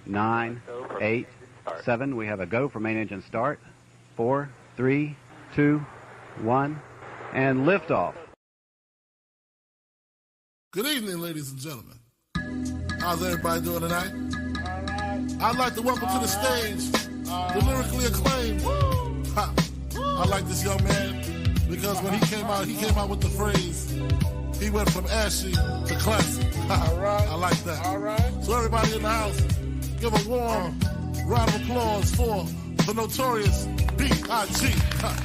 9, 8, 7. We have a go for main engine start. 4, 3, 2, 1, and liftoff. Good evening, ladies and gentlemen. How's everybody doing tonight? I'd like to welcome to the stage the lyrically acclaimed. I like this young man because when he came out with the phrase, he went from ashy to classy. I like that. So everybody in the house, give a warm round of applause for the notorious B.I.G.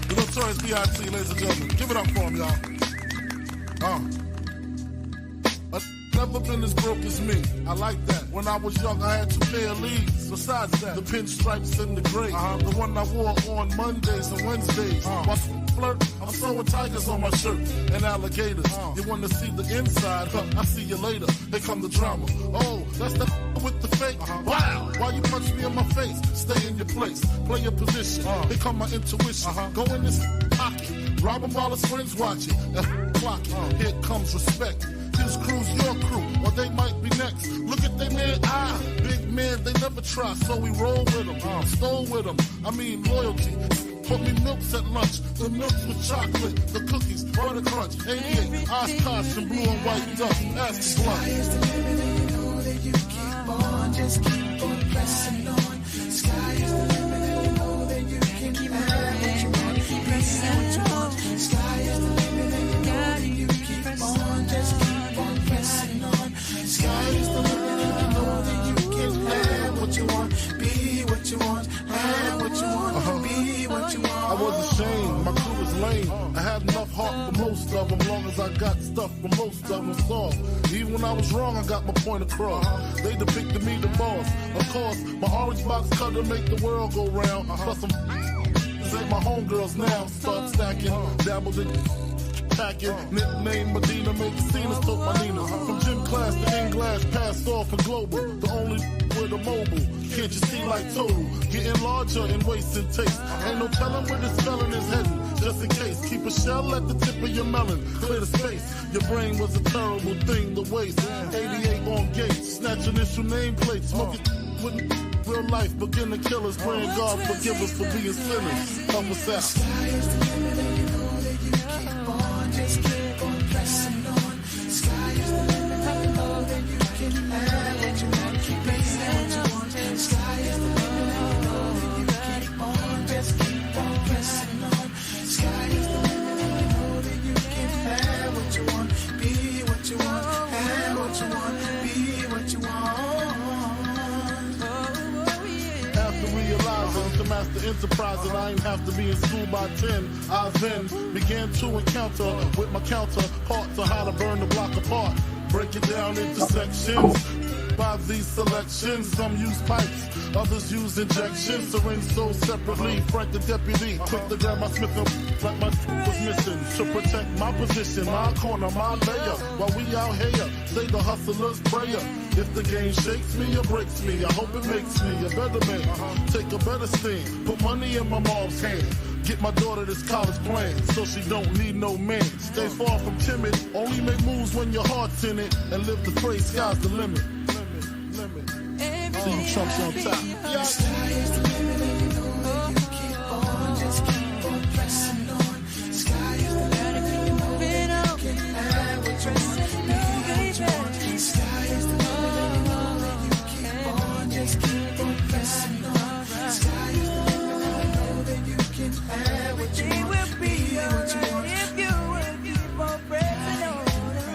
The notorious B.I.G., ladies and gentlemen. Give it up for him, y'all. I've never been as broke as me. I like that. When I was young, I had 2 pair of leads. Besides that, the pinstripes and the gray. The one I wore on Mondays and Wednesdays. While flirt, I'm sewing tigers on my shirt and alligators. You want to see the inside? I see you later. Here come the drama. Oh, that's the with the fake. Wow. Why you punch me in my face? Stay in your place. Play your position. Here come my intuition. Go in this pocket. Rob them while his friends watching. Clock it. Here comes respect. His crew's your crew, or they might be next. Look at they man, big man, they never try, so we roll with them, stole with them. I mean loyalty. Put me milks at lunch, the milks with chocolate, the cookies, butter crunch, 88, Oshkosh, and blue and white duck. Ask the Sky is the limit, and you know that you keep on, just keep on pressing on. Sky is the limit, and you know that you can keep have what you want, keep pressing what you want. Sky is the limit, and you know that you keep on, just keep pressing on. Sky is the limit, and you know that you can have what you want, be what you want, have what you want, be what you want. I was ashamed, my crew was lame. I had enough heart for most of them, long as I got stuff for most of them soft. Even when I was wrong, I got my point across. They depicted me the boss. Of course, my orange box cutter make the world go round. Plus some ain't my homegirls now. Start stacking, dabbled in packing, nickname Medina, make scenes, took my Nina. From gym class to in-glass, passed off for global. The only with a mobile, can't you see like total? Getting larger in waist and taste. Ain't no telling where this felon is heading. Just in case, keep a shell at the tip of your melon. Clear the space, your brain was a terrible thing to waste. 88 on gates, snatch initial nameplates, smoking with real life, begin to kill us. Praying God forgive us for being sinners. Help us out. Sky is the limit, and you know that you keep on, just keep on pressing on. Sky is the limit, and you know that you can have what you want, keep pressing what you want. Sky is the limit, and you know that you keep on, just keep on pressing on. Sky is the limit, and you know that you can have what you want, be what you want, have what you want, be what you want. After realizing to master enterprise and I ain't have to be in school by 10, I then began to encounter with my counterparts on how to burn the block apart. Break it down into sections. By these selections, some use pipes, others use injections. Syringe sold separately. Frank the deputy, quick to grab my Smith like my was missing. To protect my position, my corner, my layer. While we out here, say the hustler's prayer. If the game shakes me or breaks me, I hope it makes me a better man. Take a better stand, put money in my mom's hand. Get my daughter this college plan, so she don't need no man. Stay far from timid, only make moves when your heart's in it. And live the phrase, sky's the limit. See you chumps on top. Sky is the limit, and you know that you keep on, just keep on pressing on. Sky is the limit, and you know that you can have what you want, be what you want. Sky is the limit, and you know that you keep on, just keep on pressing on. Sky is the limit, and you know that you can have what you want, be what you want. If you will keep on pressing on.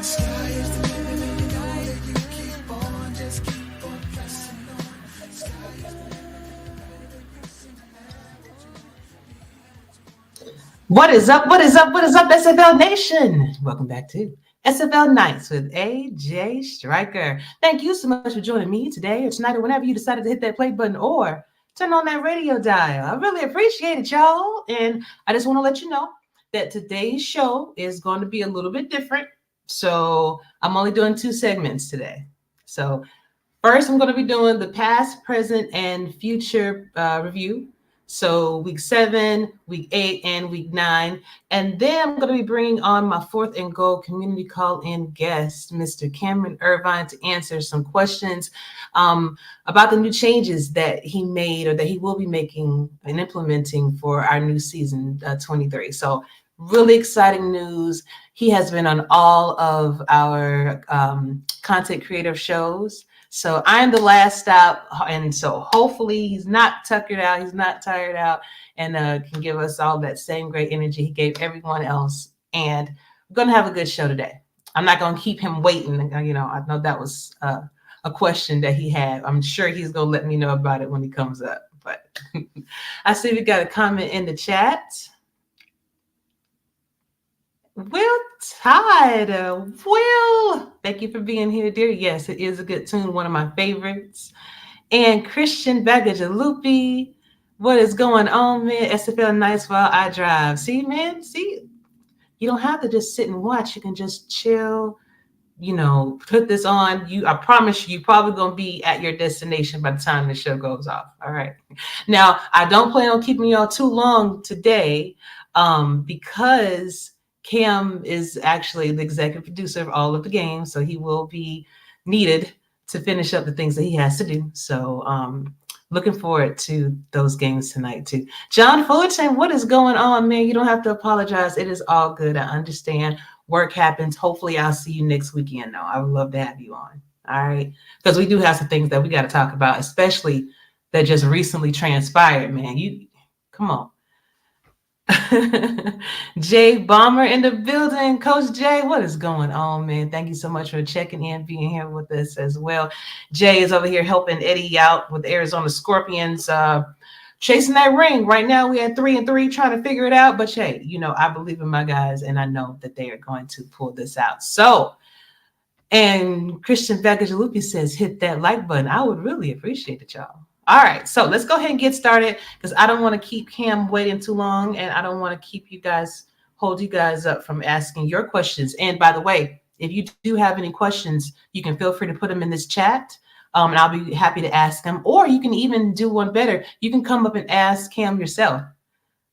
Sky is the limit, and you know that you keep on, just keep on pressing on. What is up? What is up? What is up, SFL Nation? Welcome back to SFL Nights with AJ Striker. Thank you so much for joining me today or tonight or whenever you decided to hit that play button or turn on that radio dial. I really appreciate it, y'all. And I just want to let you know that today's show is going to be a little bit different. So I'm only doing 2 segments today. So first, I'm going to be doing the past, present, and future review. So week 7, week 8, and week 9. And then I'm going to be bringing on my 4th and Goal community call-in guest, Mr. Cameron Irvine, to answer some questions about the new changes that he made or that he will be making and implementing for our new season 23. So really exciting news. He has been on all of our content creative shows. So I'm the last stop, and so hopefully he's not tuckered out, he's not tired out, and can give us all that same great energy he gave everyone else. And we're going to have a good show today. I'm not going to keep him waiting. You know, I know that was a question that he had. I'm sure he's going to let me know about it when he comes up. But I see we got a comment in the chat. Will Tide. Will, thank you for being here, dear. Yes, it is a good tune, one of my favorites. And Christian Bagajalupi, what is going on, man? SFL nights while I drive. See, man, see, you don't have to just sit and watch. You can just chill, you know, put this on. I promise you're probably going to be at your destination by the time the show goes off. All right. Now, I don't plan on keeping y'all too long today because Cam is actually the executive producer of all of the games, so he will be needed to finish up the things that he has to do. So looking forward to those games tonight too. John Fullerton, what is going on, man? You don't have to apologize. It is all good. I understand. Work happens. Hopefully I'll see you next weekend, though. I would love to have you on. All right. Because we do have some things that we got to talk about, especially that just recently transpired, man. You come on. Jay Bomber in the building. Coach Jay, what is going on, man? Thank you so much for checking in, being here with us as well. Jay is over here helping Eddie out with the Arizona Scorpions, chasing that ring. Right now, we had 3-3 trying to figure it out. But hey, you know, I believe in my guys, and I know that they are going to pull this out. So, and Christian Bagajalupi says, hit that like button. I would really appreciate it, y'all. All right, so let's go ahead and get started because I don't want to keep Cam waiting too long, and I don't want to keep you guys, hold you guys up from asking your questions. And by the way, if you do have any questions, you can feel free to put them in this chat, and I'll be happy to ask them. Or you can even do one better. You can come up and ask Cam yourself.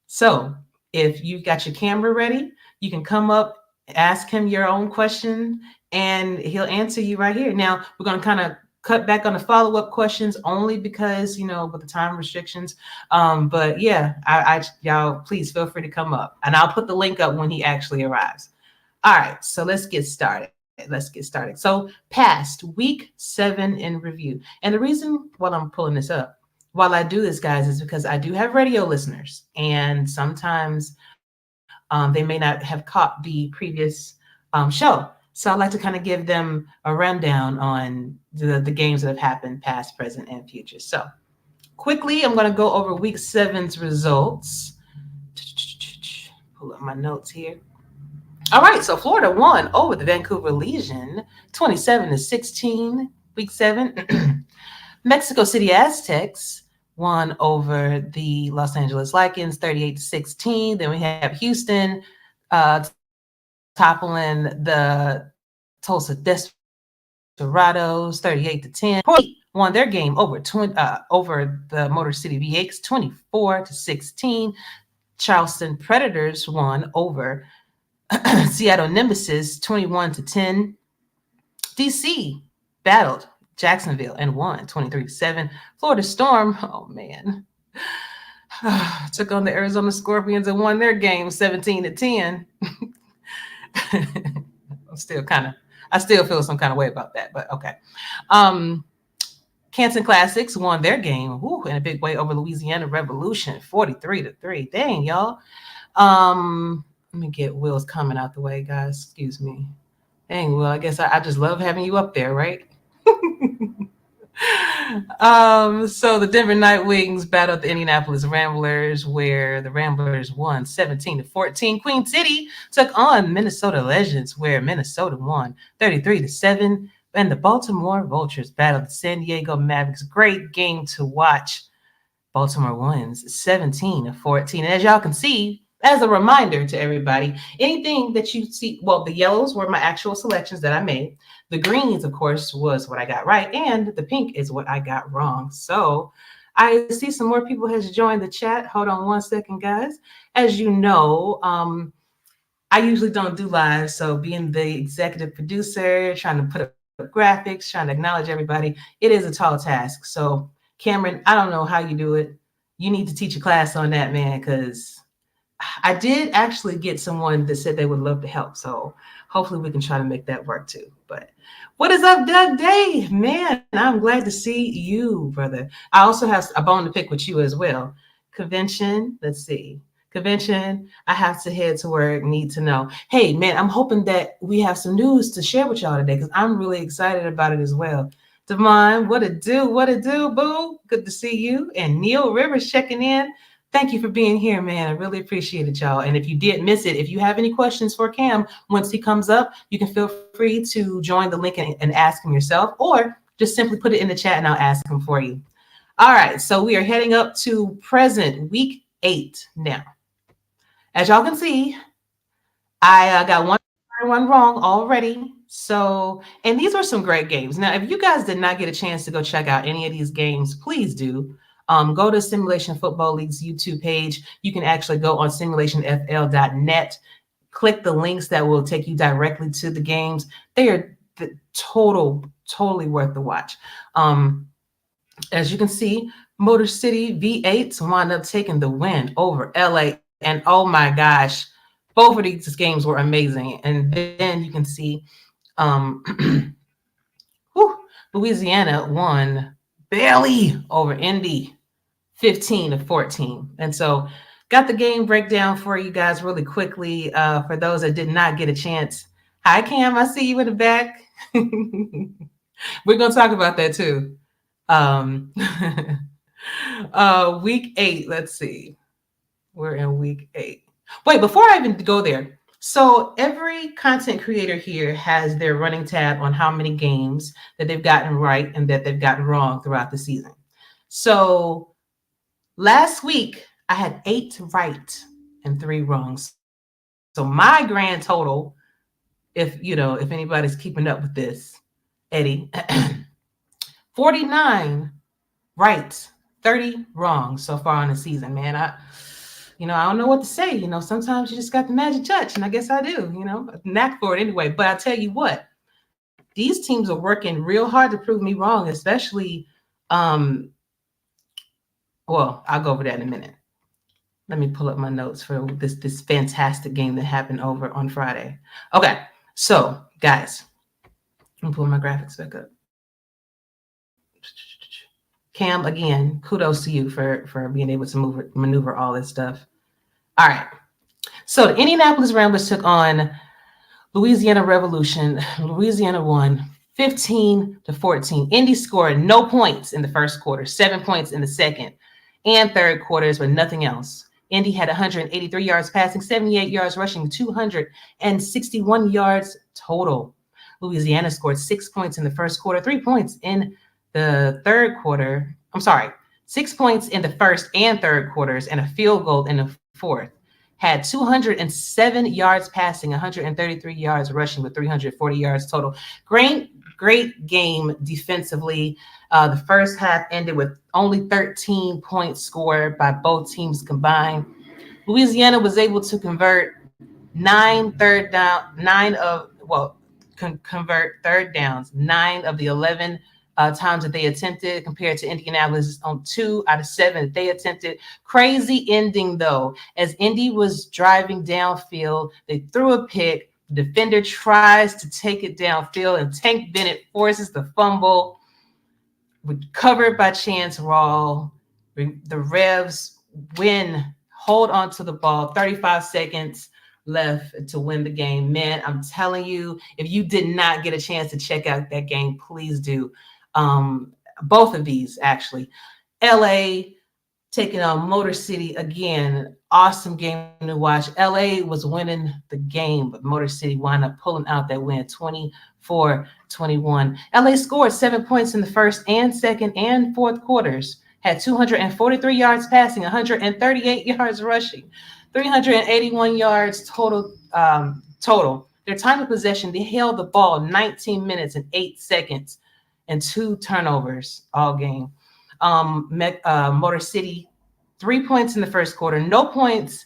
So if you've got your camera ready, you can come up, ask him your own question, and he'll answer you right here. Now, we're going to kind of cut back on the follow-up questions only because, you know, with the time restrictions. But yeah, y'all please feel free to come up, and I'll put the link up when he actually arrives. All right, so let's get started. So past week 7 in review. And the reason while I'm pulling this up, while I do this, guys, is because I do have radio listeners, and sometimes they may not have caught the previous show. So I'd like to kind of give them a rundown on the games that have happened past, present, and future. So quickly, I'm going to go over week 7's results. Pull up my notes here. All right, so Florida won over the Vancouver Legion, 27-16, week 7. Mexico City Aztecs won over the Los Angeles Lycans, 38-16. Then we have Houston toppling the Tulsa Desperados, 38-10. Portland won their game over the Motor City V8s, 24-16. Charleston Predators won over Seattle Nemesis, 21-10. DC battled Jacksonville and won 23-7. Florida Storm, oh man, took on the Arizona Scorpions and won their game 17-10. I still feel some kind of way about that, but okay. Canton Classics won their game in a big way over Louisiana Revolution, 43-3. Dang, y'all. Let me get Will's comment out the way, guys. Excuse me. Dang, Will, I guess I just love having you up there, right? So the Denver Nightwings battled the Indianapolis Ramblers, where the Ramblers won 17-14. Queen City took on Minnesota Legends, where Minnesota won 33-7. And the Baltimore Vultures battled the San Diego Mavericks. Great game to watch. Baltimore wins 17-14. And as y'all can see, as a reminder to everybody, anything that you see, well, the yellows were my actual selections that I made. The greens, of course, was what I got right. And the pink is what I got wrong. So I see some more people has joined the chat. Hold on one second, guys. As you know, I usually don't do live, so being the executive producer, trying to put up graphics, trying to acknowledge everybody, it is a tall task. So, Cameron, I don't know how you do it. You need to teach a class on that, man, because I did actually get someone that said they would love to help. So, hopefully, we can try to make that work too. But what is up, Doug Day? Man, I'm glad to see you, brother. I also have a bone to pick with you as well. Convention, let's see. Convention, I have to head to work, need to know. Hey, man, I'm hoping that we have some news to share with y'all today because I'm really excited about it as well. Devon, what it do? What it do, boo? Good to see you. And Neil Rivers checking in. Thank you for being here, man. I really appreciate it, y'all. And if you did miss it, if you have any questions for Cam, once he comes up, you can feel free to join the link and ask him yourself, or just simply put it in the chat and I'll ask him for you. All right, so we are heading up to present week 8 now. As y'all can see, I got one wrong already. So, and these were some great games. Now, if you guys did not get a chance to go check out any of these games, please do. Go to Simulation Football League's YouTube page. You can actually go on simulationfl.net, click the links that will take you directly to the games. They are totally worth the watch. As you can see, Motor City V8s wound up taking the win over LA. And oh my gosh, both of these games were amazing. And then you can see Louisiana won barely over Indy, 15-14. And so got the game breakdown for you guys really quickly. For those that did not get a chance. Hi, Cam. I see you in the back. We're going to talk about that too. Week 8, let's see. We're in week 8. Wait, before I even go there. So every content creator here has their running tab on how many games that they've gotten right and that they've gotten wrong throughout the season. So last week I had 8 right and 3 wrong. So my grand total, if anybody's keeping up with this, Eddie, 49 right, 30 wrong so far on the season, man. I don't know what to say. Sometimes you just got the magic touch, and I guess I do, knack for it anyway. But I tell you what, these teams are working real hard to prove me wrong, especially, well, I'll go over that in a minute. Let me pull up my notes for this fantastic game that happened over on Friday. Okay, so guys, I'm pulling my graphics back up. Cam, again, kudos to you for being able to maneuver all this stuff. All right. So the Indianapolis Ramblers took on Louisiana Revolution. Louisiana won 15-14. Indy scored no points in the first quarter, 7 points in the second and third quarters, but nothing else. Indy had 183 yards passing, 78 yards rushing, 261 yards total. Louisiana scored 6 points in the first quarter, 3 points in the third quarter. 6 points in the first and third quarters and a field goal in the fourth. Had 207 yards passing, 133 yards rushing with 340 yards total. Great game defensively. The first half ended with only 13 points scored by both teams combined. Louisiana was able to convert convert third downs, 9 of the 11 times that they attempted, compared to Indianapolis on 2 out of 7 that they attempted. Crazy ending, though. As Indy was driving downfield, they threw a pick. The defender tries to take it downfield, and Tank Bennett forces the fumble. Recovered by Chance Rawl. The Revs hold on to the ball, 35 seconds left to win the game. Man, I'm telling you, if you did not get a chance to check out that game, please do. Both of these, actually. LA taking on Motor City again. Awesome game to watch. LA was winning the game, but Motor City wound up pulling out that win, 24-21. LA scored 7 points in the first and second and fourth quarters. Had 243 yards passing, 138 yards rushing, 381 yards total. Their time of possession, they held the ball 19 minutes and 8 seconds and 2 turnovers all game. Motor City, 3 points in the first quarter, no points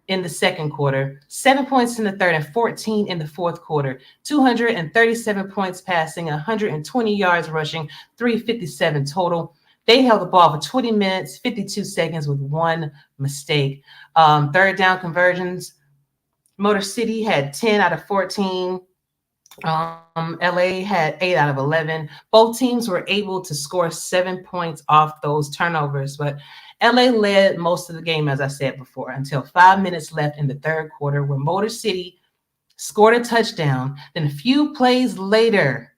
in the second quarter, 7 points in the third, and 14 in the fourth quarter. 237 points passing, 120 yards rushing, 357 total. They held the ball for 20 minutes, 52 seconds with one mistake. Third down conversions, Motor City had 10 out of 14. LA had 8 out of 11. Both teams were able to score 7 points off those turnovers, but LA led most of the game, as I said before, until 5 minutes left in the third quarter, where Motor City scored a touchdown. Then a few plays later,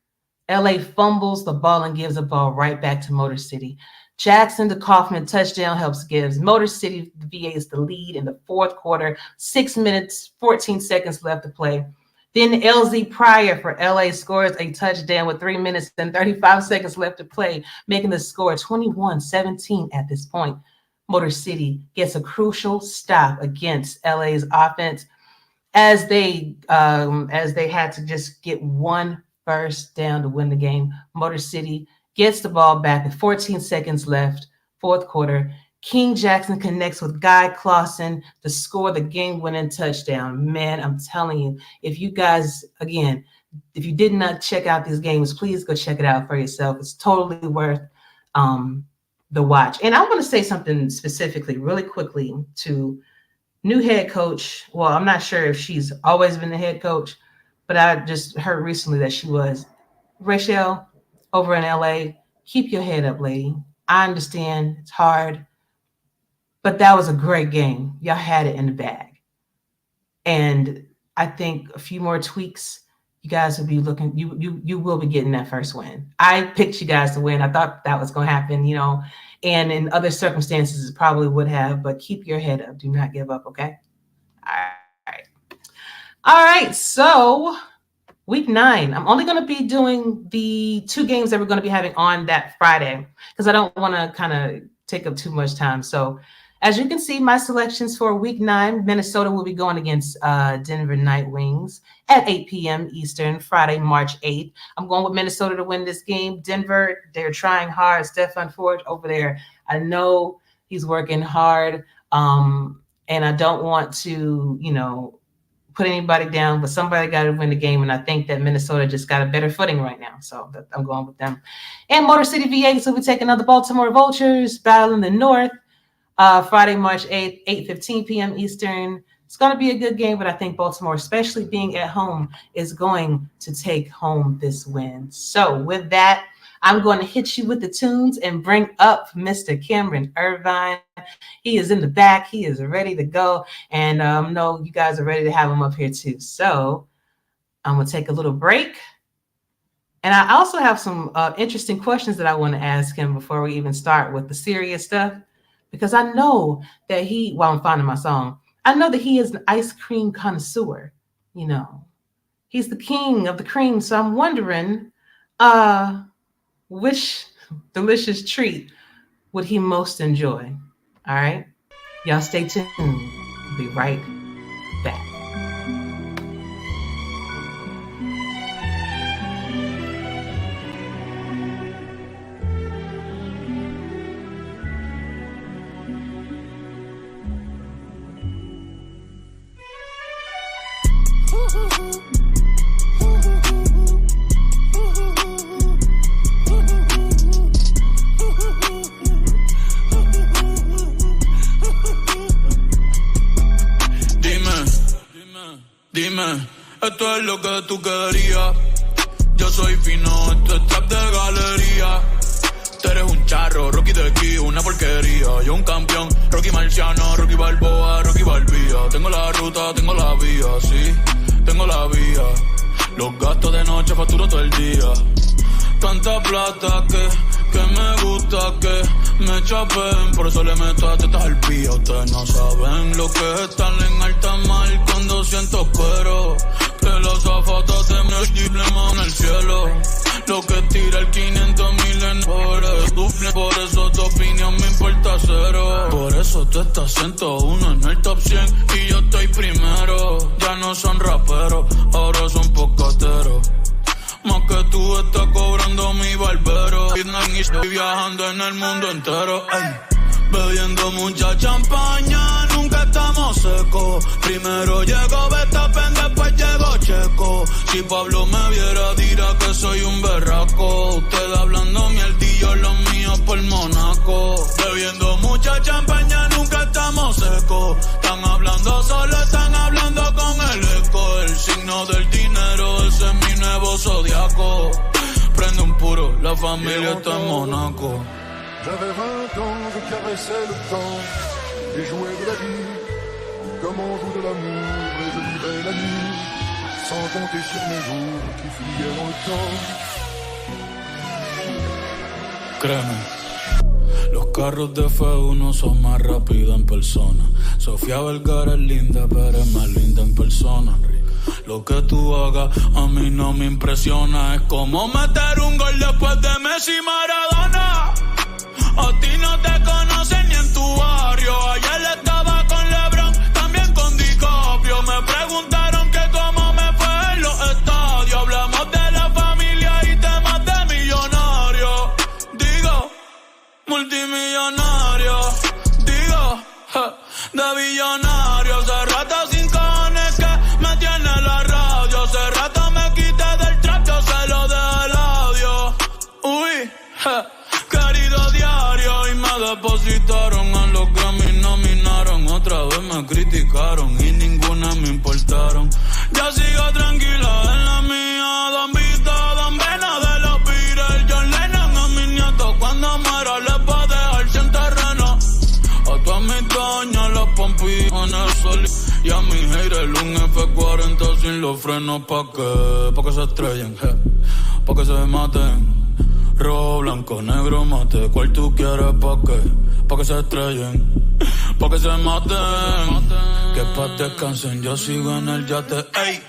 LA fumbles the ball and gives the ball right back to Motor City. Jackson to Kaufman touchdown gives Motor City the VAs the lead in the fourth quarter. 6 minutes, 14 seconds left to play. Then LZ Pryor for LA scores a touchdown with 3 minutes and 35 seconds left to play, making the score 21-17 at this point. Motor City gets a crucial stop against LA's offense as they had to just get one first down to win the game. Motor City gets the ball back with 14 seconds left, fourth quarter. King Jackson connects with Guy Clausen to score the game-winning touchdown. Man, I'm telling you, if you guys, again, if you did not check out these games, please go check it out for yourself. It's totally worth the watch. And I want to say something specifically, really quickly, to new head coach. Well, I'm not sure if she's always been the head coach, but I just heard recently that she was. Rachel, over in LA, keep your head up, lady. I understand it's hard, but that was a great game. Y'all had it in the bag. And I think a few more tweaks, you guys will be looking, you will be getting that first win. I picked you guys to win. I thought that was going to happen, you know, and in other circumstances, it probably would have, but keep your head up. Do not give up, okay? All right, so week 9. I'm only going to be doing the 2 games that we're going to be having on that Friday because I don't want to kind of take up too much time. So as you can see, my selections for week 9, Minnesota will be going against Denver Night Wings at 8 p.m. Eastern, Friday, March 8th. I'm going with Minnesota to win this game. Denver, they're trying hard. Stefan Forge over there, I know he's working hard, and I don't want to, you know, put anybody down, but somebody got to win the game, and I think that Minnesota just got a better footing right now, so I'm going with them. And Motor City VA, will be taking on the Baltimore Vultures, battle in the North, Friday, March 8th, 8:15 p.m. Eastern. It's going to be a good game, but I think Baltimore, especially being at home, is going to take home this win. So with that, I'm going to hit you with the tunes and bring up Mr. Cameron Irvine. He is in the back. He is ready to go. And no, you guys are ready to have him up here too. So I'm going to take a little break. And I also have some interesting questions that I want to ask him before we even start with the serious stuff. Because I know that while I'm finding my song, I know that he is an ice cream connoisseur. You know, he's the king of the cream. So I'm wondering, which delicious treat would he most enjoy? All right. Y'all stay tuned. We'll be right back. Dime, esto es lo que tú querías. Yo soy fino, esto es trap de galería. Tú eres un charro, Rocky de aquí, una porquería. Yo un campeón, Rocky Marciano, Rocky Balboa, Rocky Balbía. Tengo la ruta, tengo la vía, sí, tengo la vía. Los gastos de noche facturo todo el día. Tanta plata que me gusta que me chapen, por eso le meto a tetas al pía. Ustedes no saben lo que es estar en alta mar cuando siento cuero. Que los zapatos de mi en el cielo. Lo que tira el 500,000 en horas. Por eso tu opinión me importa cero. Por eso tú estás 101 en el top 100 y yo estoy primero. Ya no son raperos, ahora son pocateros. Más que tú estás cobrando mi barbero. En y estoy viajando en el mundo entero, ey. Bebiendo mucha champaña, nunca estamos secos. Primero llegó Verstappen, después llegó Checo. Si Pablo me viera, dirá que soy un berraco. Usted hablando mierdillo, los míos por Monaco. Bebiendo mucha champaña, nunca estamos secos. Están hablando solo, están hablando con el eco. El signo del dinero, ese es mi nuevo zodiaco. Prende un puro, la familia está en Monaco. J'avais 20 ans, je caressais le temps et jouais de la vie comme on joue de l'amour et je vivais la nuit sans compter sur mes jours qui fuyaient dans le temps. Créeme, los carros de F1 son más rápidos en persona. Sofía Vergara es linda, pero es más linda en persona. Lo que tú hagas a mí no me impresiona. Es como meter un gol después de Messi y Maradona. A ti no te conocen ni en tu barrio. Ayer estaba con LeBron, también con DiCaprio. Me preguntaron que cómo me fue en los estadios. Hablamos de la familia y temas de millonarios. Digo, multimillonario. Digo, de billonario. Hace rato sin cojones que me tiene la radio. Hace rato me quité del trap, yo se lo dejé el audio. Uy, querido diario, y me depositaron a los Grammy, nominaron. Otra vez me criticaron y ninguna me importaron. Ya sigo tranquila en la mía. Don Vito, Don Vena de los Beatles, John Lennon a mis nietos. Cuando muera les va a dejar sin terreno. A todas mis doñas las pompis en el sol. Y a mi haters un F40 sin los frenos. Pa' que se estrellen, pa' que se maten. Rojo, blanco, negro, mate. ¿Cuál tú quieres? Pa' que se estrellen, pa' que se maten. Que pa' descansen, yo sigo en el yate, ey.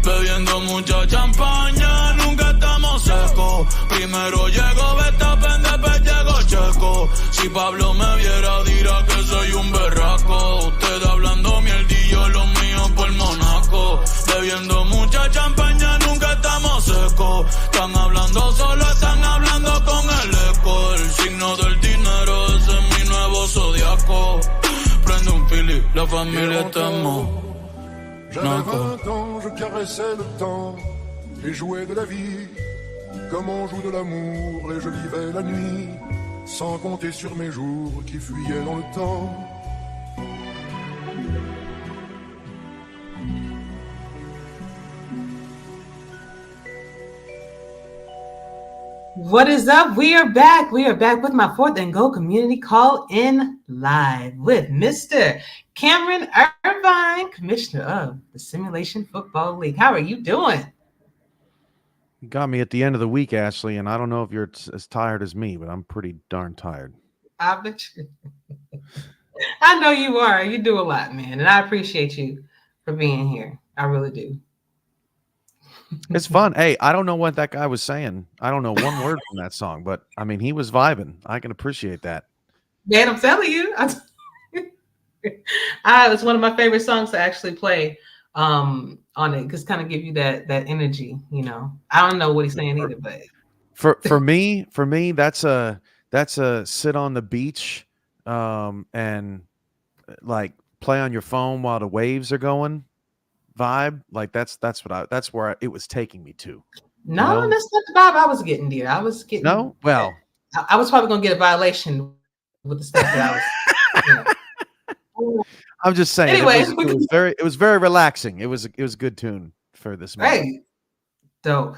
Bebiendo mucha champaña, nunca estamos secos. Primero llegó Verstappen, después llegó Checo. Si Pablo me viera, dirá que soy un berraco. Usted hablando mierdillo, los míos por Monaco. Bebiendo mucha champaña, nunca estamos secos. Están hablando solo, están hablando con el eco. El signo del dinero, ese es mi nuevo zodiaco. Prende un fili, la familia está en Monaco. J'avais 20 ans, je caressais le temps et jouais de la vie comme on joue de l'amour et je vivais la nuit sans compter sur mes jours qui fuyaient dans le temps. What is up? We are back. We are back with my Fourth and Goal Community Call-In Live with Mr. Cameron Irvine, Commissioner of the Simulation Football League. How are you doing? You got me at the end of the week, Ashley, and I don't know if you're as tired as me, but I'm pretty darn tired. I bet you. I know you are. You do a lot, man, and I appreciate you for being here. I really do. It's fun. Hey, I don't know what that guy was saying. I don't know one word from that song, but I mean, he was vibing. I can appreciate that. Man, I'm telling you. It's one of my favorite songs to actually play on it, because kind of give you that energy, you know. I don't know what he's saying either, but for me, that's a sit on the beach and like play on your phone while the waves are going vibe. Like that's where it was taking me to. No, you know? That's not the vibe I was getting, dear. I was getting well, I was probably gonna get a violation with the stuff that I was, you know. I'm just saying. Anyway, it was very relaxing. It was a good tune for this moment. Hey, dope.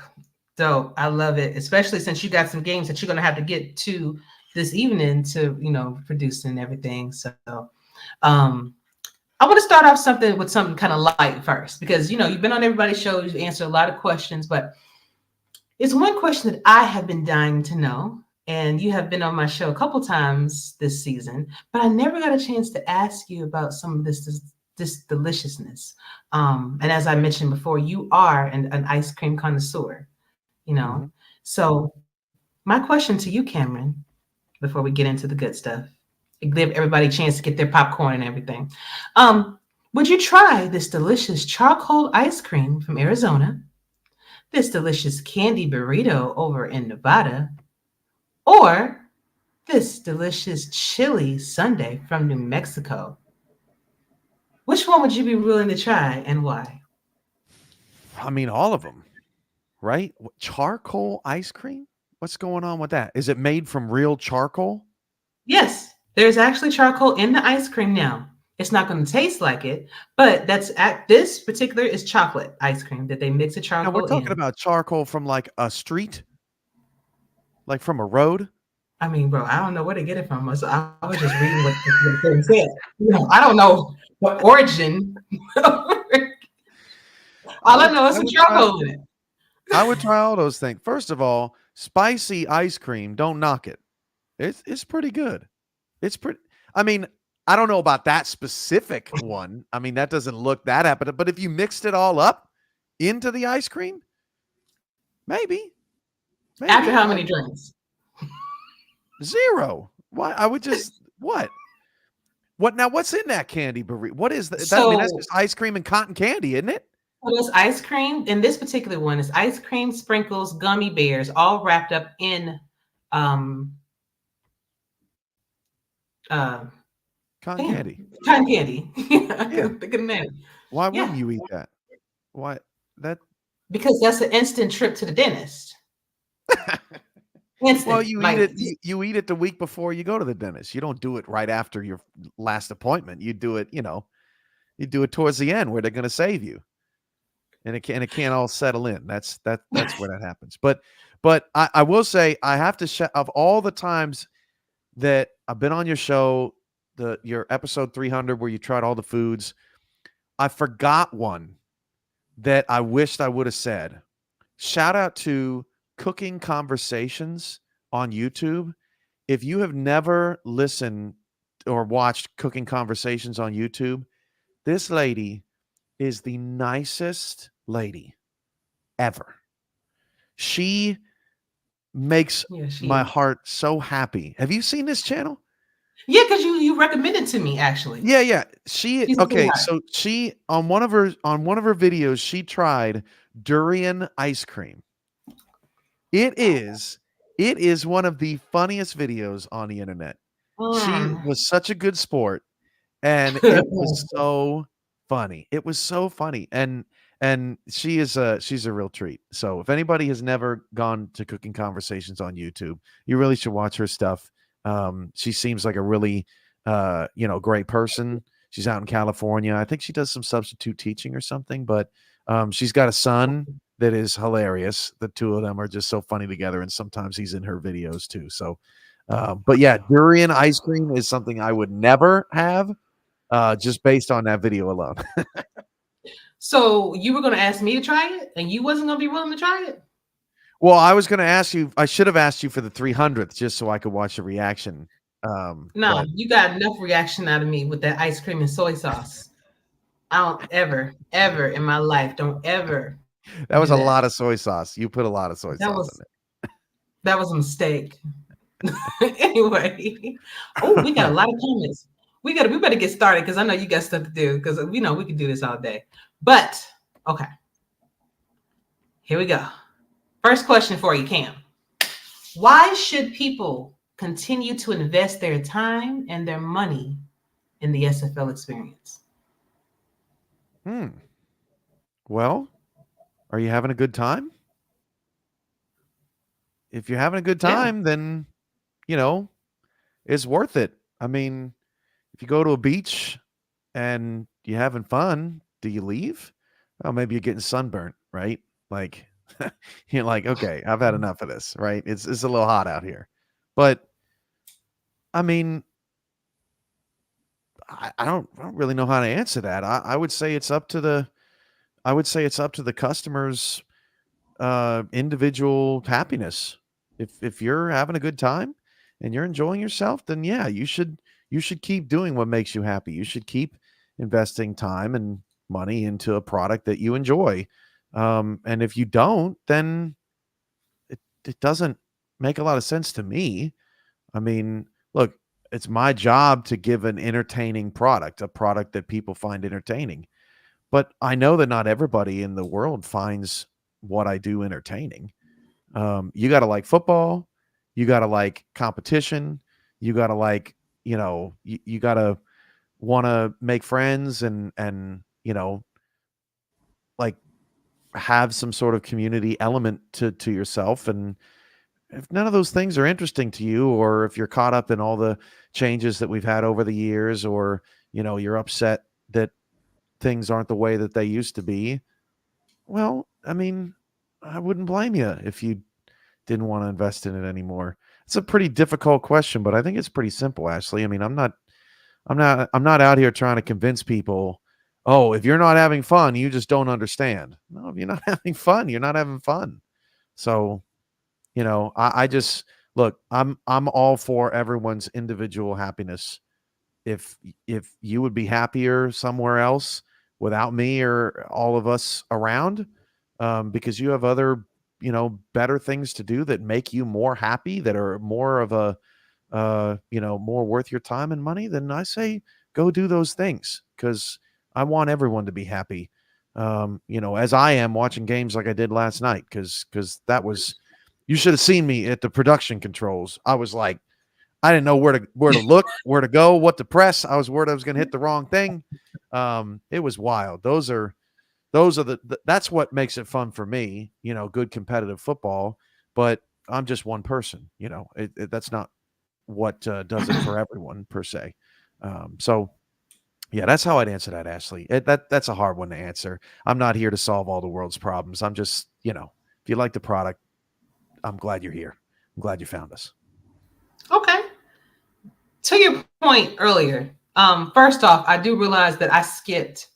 I love it, especially since you got some games that you're gonna have to get to this evening to, you know, produce and everything. So, I want to start off with something kind of light first, because, you know, you've been on everybody's show, you've answered a lot of questions, but it's one question that I have been dying to know. And you have been on my show a couple times this season, but I never got a chance to ask you about some of this deliciousness. And as I mentioned before, you are an ice cream connoisseur, you know. Mm-hmm. So my question to you, Cameron, before we get into the good stuff, give everybody a chance to get their popcorn and everything. Would you try this delicious charcoal ice cream from Arizona, this delicious candy burrito over in Nevada, or this delicious chili sundae from New Mexico? Which one would you be willing to try and why? I mean, all of them, right? Charcoal ice cream? What's going on with that? Is it made from real charcoal? Yes, there's actually charcoal in the ice cream now. It's not going to taste like it, but that's at this particular is chocolate ice cream that they mix the Now we're charcoal talking in. about charcoal from like a street, like from a road. I mean, bro, I don't know where to get it from. I was just reading what the thing said. I don't know what origin. All I know is some charcoal in it. I would try all those things. First of all, spicy ice cream, don't knock it. It's pretty good. It's pretty. I mean, I don't know about that specific one. I mean, that doesn't look that appetite. But if you mixed it all up into the ice cream, maybe. After how many drinks? 0. Why? I would just what? What now? What's in that candy burrito? What is that? I mean, that's So, just ice cream and cotton candy, isn't it? so this ice cream, in this particular one, is ice cream, sprinkles, gummy bears, all wrapped up in um uh Cotton candy. cotton candy. I Yeah. couldn't think of the name. Why Yeah. wouldn't you eat that? Why that? Because that's an instant trip to the dentist. Instant. Well, you like, eat it. You eat it the week before you go to the dentist. You don't do it right after your last appointment. You do it. You do it towards the end where they're going to save you, and it can't all settle in. That's where that happens. But I will say I have to of all the times that I've been on your show, your episode 300 where you tried all the foods, I forgot one that I wished I would have said. Shout out to Cooking Conversations on YouTube. If you have never listened or watched Cooking Conversations on YouTube, this lady is the nicest lady ever. She makes my heart so happy. Have you seen this channel? Yeah, because you recommended to me actually. Yeah. She's so she on one of her videos, she tried durian ice cream. It is one of the funniest videos on the internet. She was such a good sport, and it was so funny. It was so funny, and she's a real treat. So if anybody has never gone to Cooking Conversations on YouTube, you really should watch her stuff. She seems like a really great person. She's out in California. I think she does some substitute teaching or something, but she's got a son that is hilarious. The two of them are just so funny together, and sometimes he's in her videos too. So, but yeah, durian ice cream is something I would never have, just based on that video alone. So you were going to ask me to try it, and you wasn't going to be willing to try it? Well, I was going to ask you. I should have asked you for the 300th just so I could watch the reaction. No, you got enough reaction out of me with that ice cream and soy sauce. I don't ever in my life That was a lot of soy sauce. You put a lot of soy sauce in it. That was a mistake. Anyway, we got a lot of comments. We better get started because I know you got stuff to do because we know we can do this all day. But okay, here we go. First question for you, Cam. Why should people continue to invest their time and their money in the SFL experience? Well, are you having a good time? If you're having a good time, then, it's worth it. I mean, if you go to a beach and you're having fun, do you leave? Oh, maybe you're getting sunburnt, right? Like, you're like, okay, I've had enough of this, right? It's a little hot out here. But, I mean, I don't really know how to answer that. I would say it's up to the customer's individual happiness. If you're having a good time and you're enjoying yourself, then yeah, you should keep doing what makes you happy. You should keep investing time and money into a product that you enjoy. And if you don't, then it doesn't make a lot of sense to me. I mean, look, it's my job to give an entertaining product, a product that people find entertaining. But I know that not everybody in the world finds what I do entertaining. You got to like football. you got to like competition. You got to like, you got to want to make friends and, like have some sort of community element to yourself. And if none of those things are interesting to you, or if you're caught up in all the changes that we've had over the years, or, you're upset that things aren't the way that they used to be, well, I mean, I wouldn't blame you if you didn't want to invest in it anymore. It's a pretty difficult question, but I think it's pretty simple, Ashley. I mean, I'm not out here trying to convince people, oh, if you're not having fun, you just don't understand. No, if you're not having fun, you're not having fun. So, I just look, I'm all for everyone's individual happiness. If you would be happier somewhere else without me or all of us around, because you have other, better things to do that make you more happy, that are more of a, more worth your time and money, then I say go do those things, because I want everyone to be happy. As I am watching games like I did last night, because that was, you should have seen me at the production controls. I was like, I didn't know where to look, where to go, what to press. I was worried I was going to hit the wrong thing. It was wild. Those are that's what makes it fun for me. Good competitive football. But I'm just one person. That's not what does it for everyone per se. So yeah, that's how I'd answer that, Ashley. That's a hard one to answer. I'm not here to solve all the world's problems. I'm just, if you like the product, I'm glad you're here. I'm glad you found us. Okay. To your point earlier, first off, I do realize that I skipped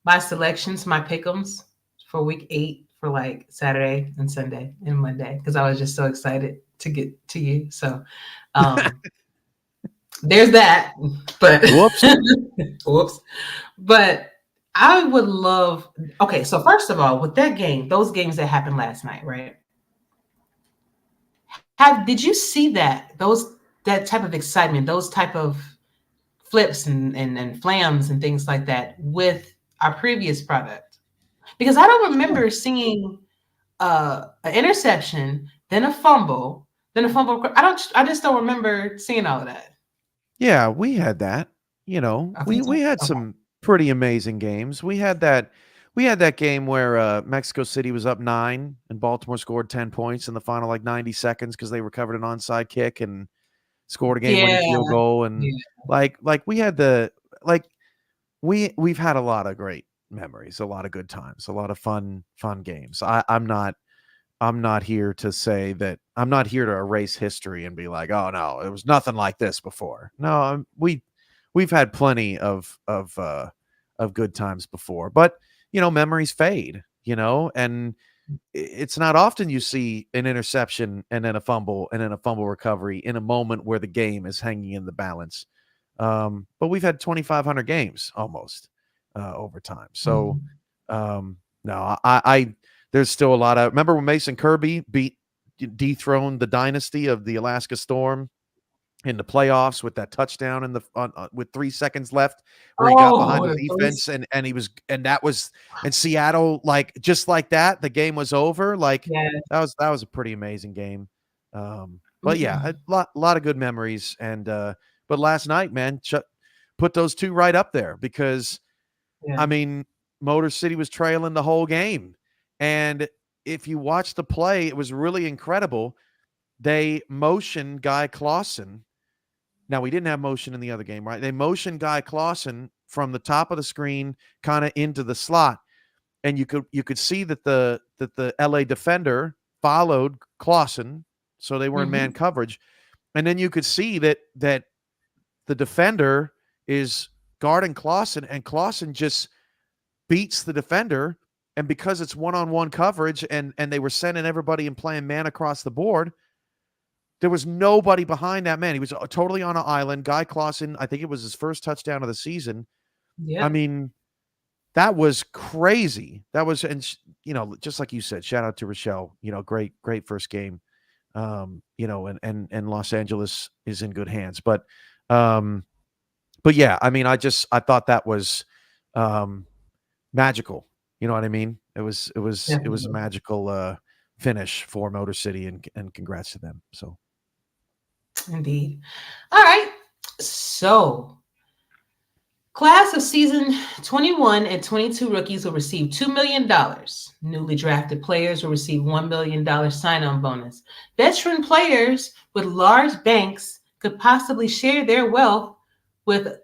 my selections, my pick'ems for week 8 for like Saturday and Sunday and Monday, because I was just so excited to get to you. So there's that. But Whoops. whoops. But I would love, okay, so first of all, with that game, those games that happened last night, right? Did you see that type of excitement, those type of flips and flams and things like that with our previous product? Because I don't remember seeing an interception, then a fumble, then a fumble. I just don't remember seeing all of that. Yeah, we had that. I think so. We had Okay. some pretty amazing games. We had that game where Mexico City was up 9 and Baltimore scored 10 points in the final like 90 seconds because they recovered an onside kick and scored a game-winning Yeah, field goal. And yeah, like we had we've had a lot of great memories, a lot of good times, a lot of fun games. I'm not here to say that. I'm not here to erase history and be like, oh no, it was nothing like this before. No, we've had plenty of good times before, but memories fade, and it's not often you see an interception and then a fumble and then a fumble recovery in a moment where the game is hanging in the balance. But we've had 2,500 games almost over time. So no, I there's still a lot of, remember when Mason Kirby dethroned the dynasty of the Alaska Storm in the playoffs with that touchdown in the with 3 seconds left, where he got behind the defense and that was in Seattle, like just like that, the game was over. Like yeah. that was a pretty amazing game. But yeah, a lot of good memories. And but last night, man, put those two right up there, because I mean, Motor City was trailing the whole game. And if you watch the play, it was really incredible. They motioned Guy Clausen. Now, we didn't have motion in the other game, right? They motioned Guy Clausen from the top of the screen kind of into the slot. And you could see that the LA defender followed Clausen, so they were in man coverage. And then you could see that the defender is guarding Clausen, and Clausen just beats the defender. And because it's one-on-one coverage and they were sending everybody and playing man across the board, there was nobody behind that man. He was totally on an island. Guy Clausen, I think it was his first touchdown of the season. Yeah. I mean, that was crazy. That was, and just like you said, shout out to Rochelle, great first game. And Los Angeles is in good hands. But yeah, I mean, I thought that was magical. You know what I mean? It was a magical finish for Motor City, and congrats to them. So Indeed. All right. So, class of season 21 and 22 rookies will receive $2 million. Newly drafted players will receive $1 million sign-on bonus. Veteran players with large banks could possibly share their wealth with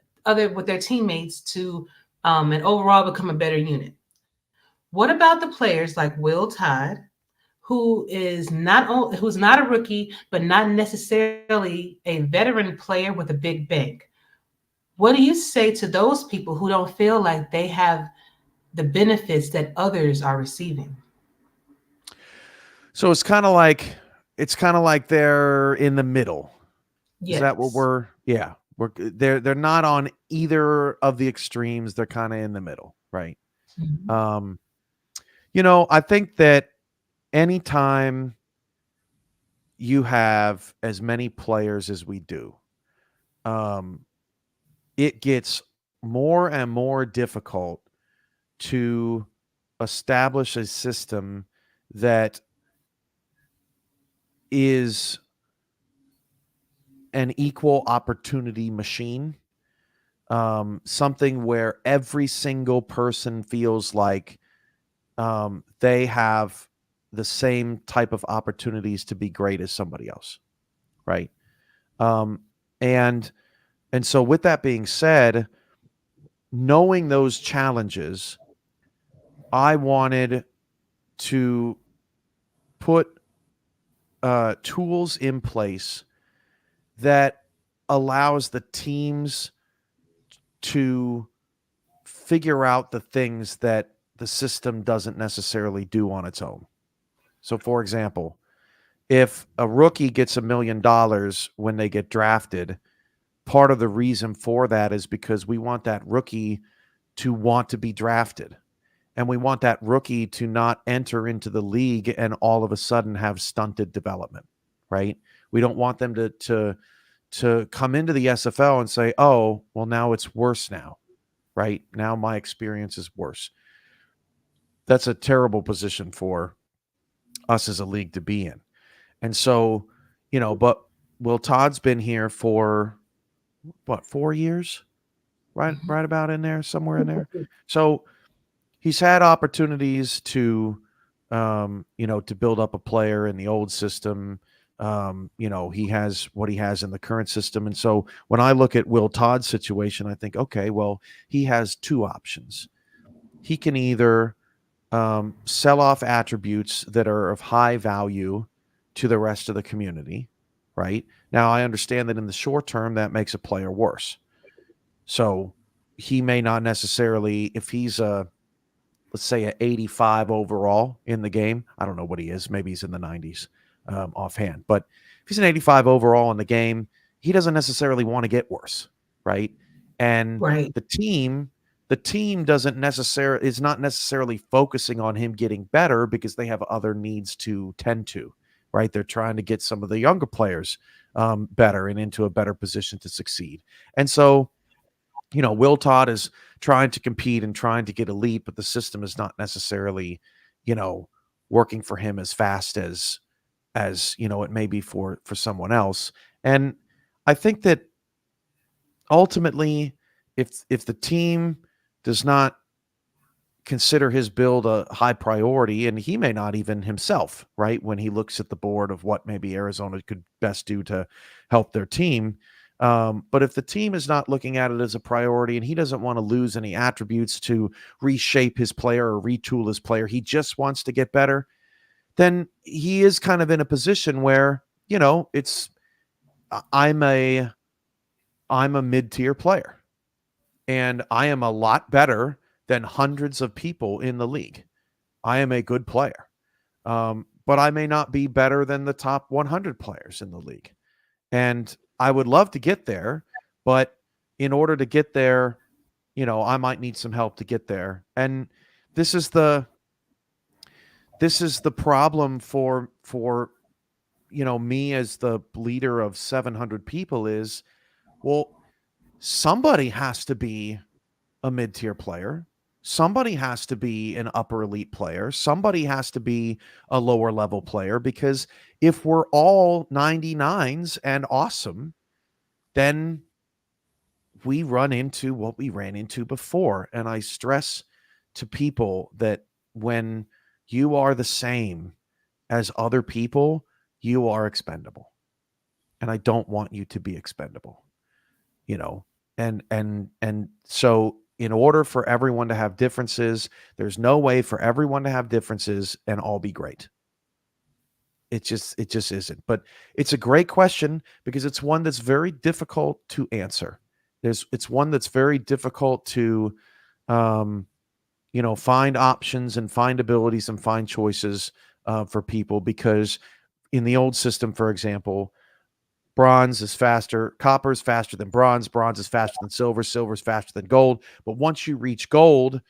with their teammates to and overall become a better unit. What about the players like Will Todd, who's not a rookie, but not necessarily a veteran player with a big bank? What do you say to those people who don't feel like they have the benefits that others are receiving? So it's kind of like they're in the middle. Is that what Yes. yeah, they're not on either of the extremes. They're kind of in the middle, right? Mhm. Um, I think that anytime you have as many players as we do, um, it gets more and more difficult to establish a system that is an equal opportunity machine, something where every single person feels like they have the same type of opportunities to be great as somebody else, right? Um, and and so, with that being said, knowing those challenges, I wanted to put tools in place that allows the teams to figure out the things that the system doesn't necessarily do on its own. So, for example, if a rookie gets $1 million when they get drafted, part of the reason for that is because we want that rookie to want to be drafted. And we want that rookie to not enter into the league and all of a sudden have stunted development, right? We don't want them to come into the SFL and say, oh, well, now it's worse now, right? Now my experience is worse. That's a terrible position for us as a league to be in. And so, but Will Todd's been here for what, 4 years? Right about in there, somewhere in there. So he's had opportunities to to build up a player in the old system. He has what he has in the current system. And so when I look at Will Todd's situation, I think, okay, well, he has two options. He can either sell off attributes that are of high value to the rest of the community, right? Now, I understand that in the short term, that makes a player worse. So he may not necessarily, if he's let's say, an 85 overall in the game. I don't know what he is. Maybe he's in the 90s offhand. But if he's an 85 overall in the game, he doesn't necessarily want to get worse, right? And Right. the team is not necessarily focusing on him getting better because they have other needs to tend to, right? They're trying to get some of the younger players better and into a better position to succeed. And so, Will Todd is trying to compete and trying to get elite, but the system is not necessarily, working for him as fast as it may be for someone else. And I think that ultimately, if the team does not consider his build a high priority, and he may not even himself, right, when he looks at the board of what maybe Arizona could best do to help their team. But if the team is not looking at it as a priority and he doesn't want to lose any attributes to reshape his player or retool his player, he just wants to get better, then he is kind of in a position where, it's I'm a mid-tier player and I am a lot better than hundreds of people in the league. I am a good player. But I may not be better than the top 100 players in the league. And I would love to get there, but in order to get there, I might need some help to get there. And this is the problem for me as the leader of 700 people is, well, somebody has to be a mid-tier player. somebody has to be an upper elite player. Somebody has to be a lower level player, because if we're all 99s and awesome, then we run into what we ran into before. And I stress to people that when you are the same as other people, you are expendable. And I don't want you to be expendable, you know. And so in order for everyone to have differences, there's no way for everyone to have differences and all be great. It just isn't. But it's a great question, because it's one that's very difficult to answer. It's one that's very difficult to find options and find abilities and find choices for people, because in the old system, for example, bronze is faster, copper is faster than bronze, bronze is faster than silver, silver is faster than gold. But once you reach gold,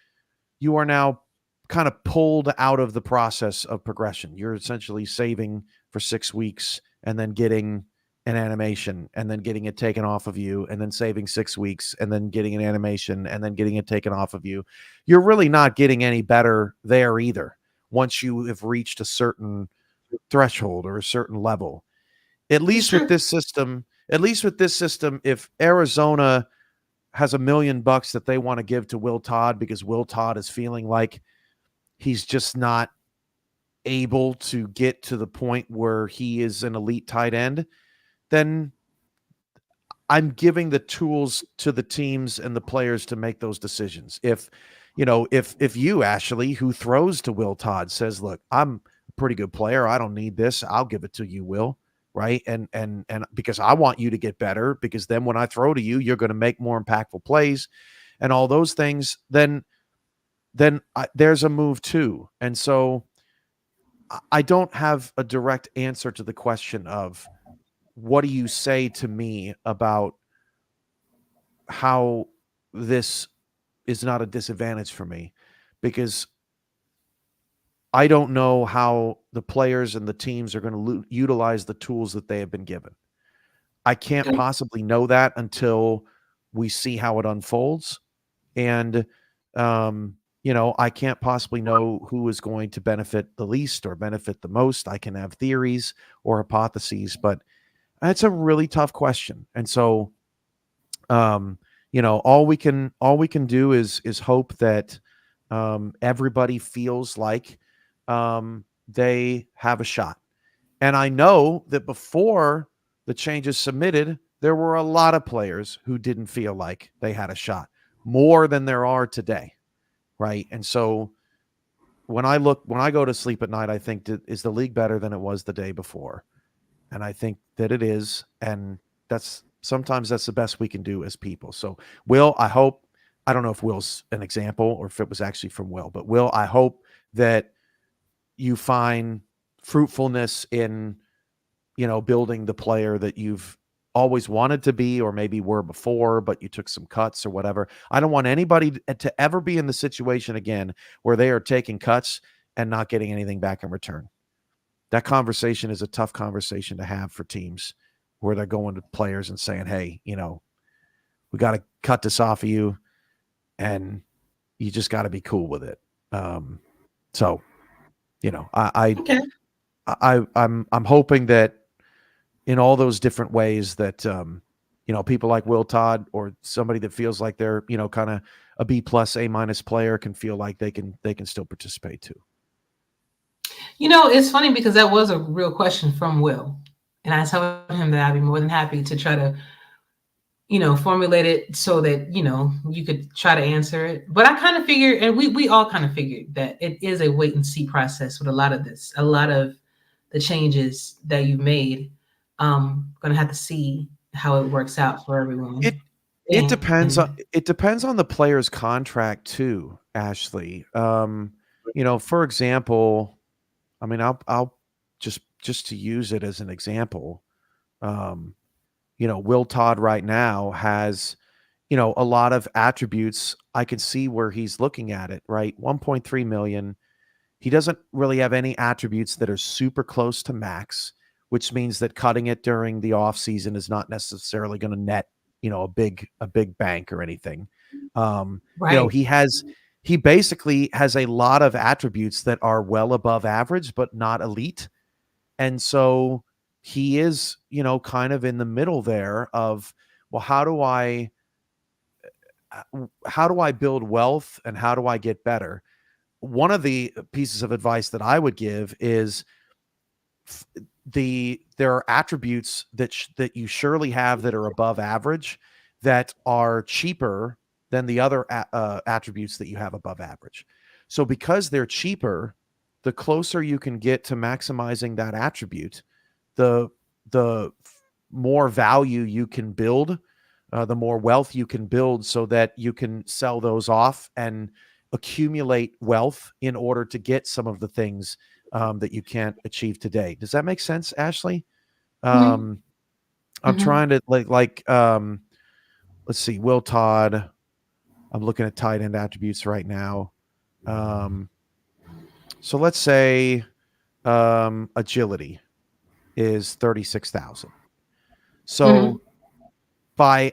you are now kind of pulled out of the process of progression. You're essentially saving for 6 weeks and then getting an animation and then getting it taken off of you, and then saving 6 weeks and then getting an animation and then getting it taken off of you. You're really not getting any better there either once you have reached a certain threshold or a certain level. At least with this system, if Arizona has $1 million that they want to give to Will Todd because Will Todd is feeling like he's just not able to get to the point where he is an elite tight end, then I'm giving the tools to the teams and the players to make those decisions. If you, Ashley, who throws to Will Todd, says, look, I'm a pretty good player, I don't need this, I'll give it to you, Will. Right. And because I want you to get better, because then when I throw to you, you're going to make more impactful plays and all those things, then there's a move too. And so I don't have a direct answer to the question of what do you say to me about how this is not a disadvantage for me, because I don't know how the players and the teams are going to utilize the tools that they have been given. I can't possibly know that until we see how it unfolds. And, I can't possibly know who is going to benefit the least or benefit the most. I can have theories or hypotheses, but it's a really tough question. And so, all we can do is hope that everybody feels like they have a shot. And I know that before the changes submitted, there were a lot of players who didn't feel like they had a shot, more than there are today. Right. And so when I go to sleep at night, I think, is the league better than it was the day before? And I think that it is. And sometimes that's the best we can do as people. So Will, I don't know if Will's an example or if it was actually from Will, but Will, I hope that you find fruitfulness in, building the player that you've always wanted to be, or maybe were before, but you took some cuts or whatever. I don't want anybody to ever be in the situation again where they are taking cuts and not getting anything back in return. That conversation is a tough conversation to have for teams, where they're going to players and saying, hey, we got to cut this off of you and you just got to be cool with it. I'm hoping that in all those different ways that, people like Will Todd or somebody that feels like they're, kind of a B+, A- player can feel like they can still participate too. It's funny because that was a real question from Will. And I told him that I'd be more than happy to try to, formulate it so that, you could try to answer it. But I kind of figured, and we all kind of figured, that it is a wait and see process with a lot of this. A lot of the changes that you made, going to have to see how it works out for everyone. It depends on the player's contract too, Ashley. For example, I mean, I'll just to use it as an example, Will Todd right now has, a lot of attributes. I could see where he's looking at it, right? 1.3 million. He doesn't really have any attributes that are super close to max, which means that cutting it during the off season is not necessarily going to net, a big bank or anything. Right. He has he basically has a lot of attributes that are well above average, but not elite. And so he is, kind of in the middle there of, well, how do I build wealth and how do I get better? One of the pieces of advice that I would give is there are attributes that you surely have that are above average that are cheaper than the other attributes that you have above average. So because they're cheaper, the closer you can get to maximizing that attribute, the more value you can build, the more wealth you can build, so that you can sell those off and accumulate wealth in order to get some of the things that you can't achieve today. Does that make sense, Ashley? I'm trying to let's see, Will Todd. I'm looking at tight end attributes right now. So let's say agility is 36,000. So by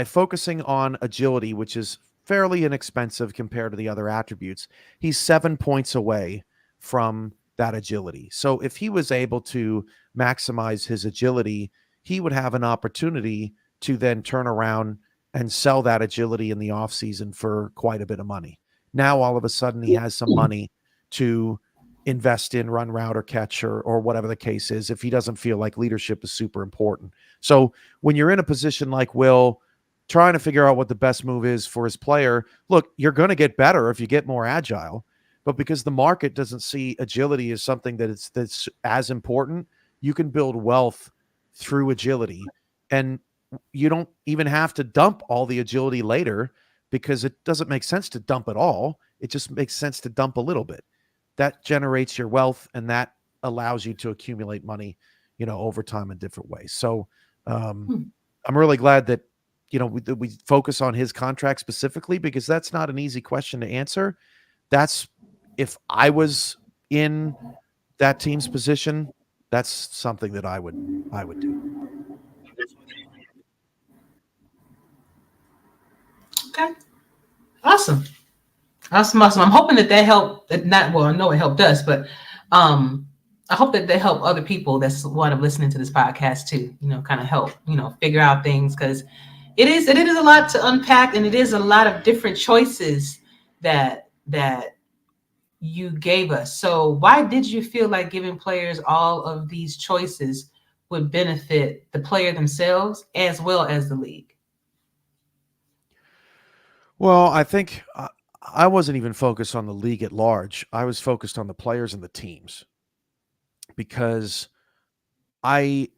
focusing on agility, which is fairly inexpensive compared to the other attributes, he's 7 points away from that agility. So if he was able to maximize his agility, he would have an opportunity to then turn around and sell that agility in the offseason for quite a bit of money. Now, all of a sudden, he has some money to invest in run, route, or catch, or whatever the case is, if he doesn't feel like leadership is super important. So when you're in a position like Will, trying to figure out what the best move is for his player, look, you're going to get better if you get more agile, but because the market doesn't see agility as something that's as important, you can build wealth through agility. And you don't even have to dump all the agility later, because it doesn't make sense to dump it all. It just makes sense to dump a little bit. That generates your wealth, and that allows you to accumulate money, over time in different ways. So I'm really glad that, we focus on his contract specifically, because that's not an easy question to answer. That's, if I was in that team's position, that's something that I would do. Okay. Awesome. I'm hoping that helped. I know it helped us, but I hope that they help other people that's want to listening to this podcast too. Kind of help, figure out things, because it is a lot to unpack, and it is a lot of different choices that you gave us. So why did you feel like giving players all of these choices would benefit the player themselves as well as the league? Well, I think I wasn't even focused on the league at large. I was focused on the players and the teams, because I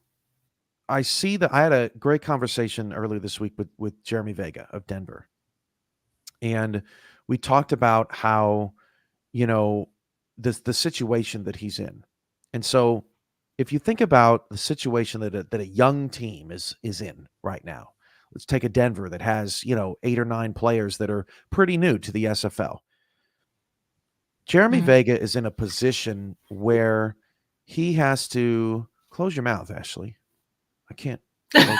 see that I had a great conversation earlier this week with Jeremy Vega of Denver. And we talked about how, the situation that he's in. And so if you think about the situation that a young team is in right now, let's take a Denver that has, 8 or 9 players that are pretty new to the SFL. Jeremy Vega is in a position where he has to close your mouth, Ashley. I can't focus.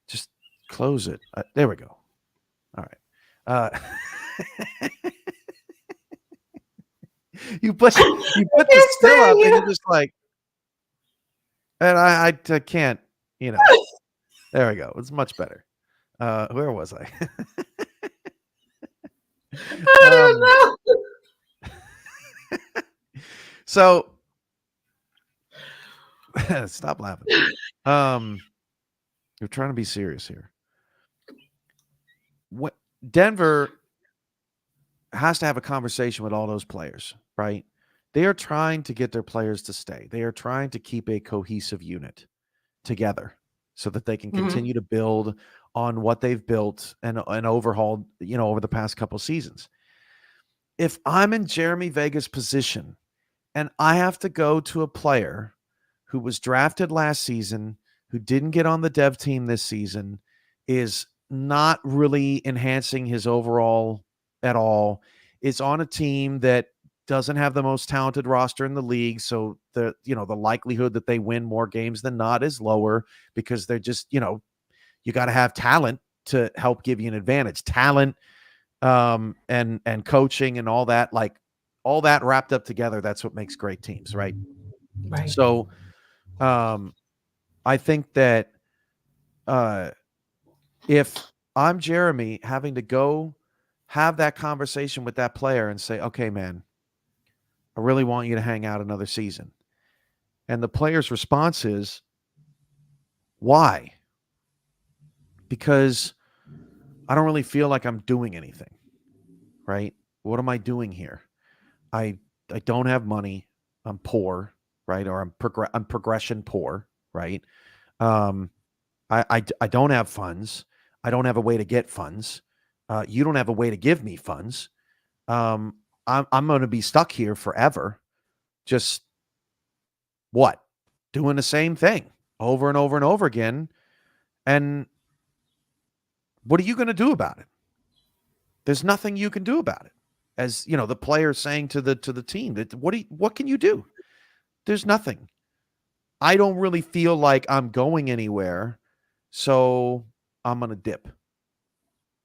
Just close it. There we go. All right. You put the still up, and you're just like, and I can't, There we go. It's much better. Where was I? I don't know. So stop laughing. You're trying to be serious here. What Denver has to have a conversation with all those players, right? They are trying to get their players to stay. They are trying to keep a cohesive unit together so that they can continue to build on what they've built and overhauled, over the past couple seasons. If I'm in Jeremy Vega's position and I have to go to a player who was drafted last season, who didn't get on the dev team this season, is not really enhancing his overall at all, is on a team that doesn't have the most talented roster in the league, so the likelihood that they win more games than not is lower, because they're just, you got to have talent to help give you an advantage. Talent and coaching and all that, like all that wrapped up together, that's what makes great teams, right? Right. So I think that if I'm Jeremy having to go have that conversation with that player and say, okay, man, I really want you to hang out another season. And the player's response is, why? Because I don't really feel like I'm doing anything, right? What am I doing here? I don't have money. I'm poor, right? Or I'm progression poor, right? I don't have funds. I don't have a way to get funds. You don't have a way to give me funds. I'm going to be stuck here forever. Just what? Doing the same thing over and over and over again. And what are you going to do about it? There's nothing you can do about it. As you know, the player saying to the team, that what can you do? There's nothing. I don't really feel like I'm going anywhere, so I'm going to dip.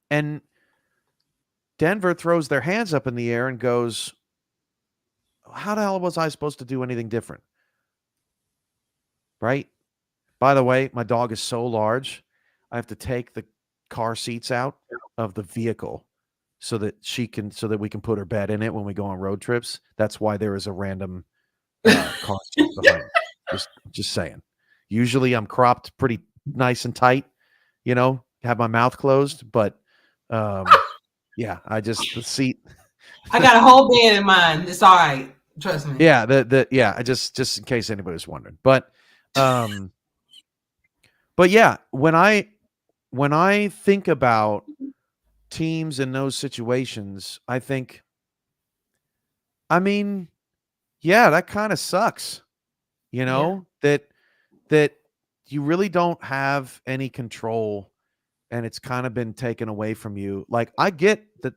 And Denver throws their hands up in the air and goes, how the hell was I supposed to do anything different? Right? By the way, my dog is so large, I have to take the car seats out of the vehicle so that we can put her bed in it when we go on road trips. That's why there is a random car seat behind me. Just saying. Usually I'm cropped pretty nice and tight, have my mouth closed, but yeah, the seat. I got a whole bed in mine. It's all right. Trust me. Yeah, just in case anybody's wondering. But yeah, when I think about teams in those situations, I think, yeah, that kind of sucks. That you really don't have any control and it's kind of been taken away from you. Like, I get that.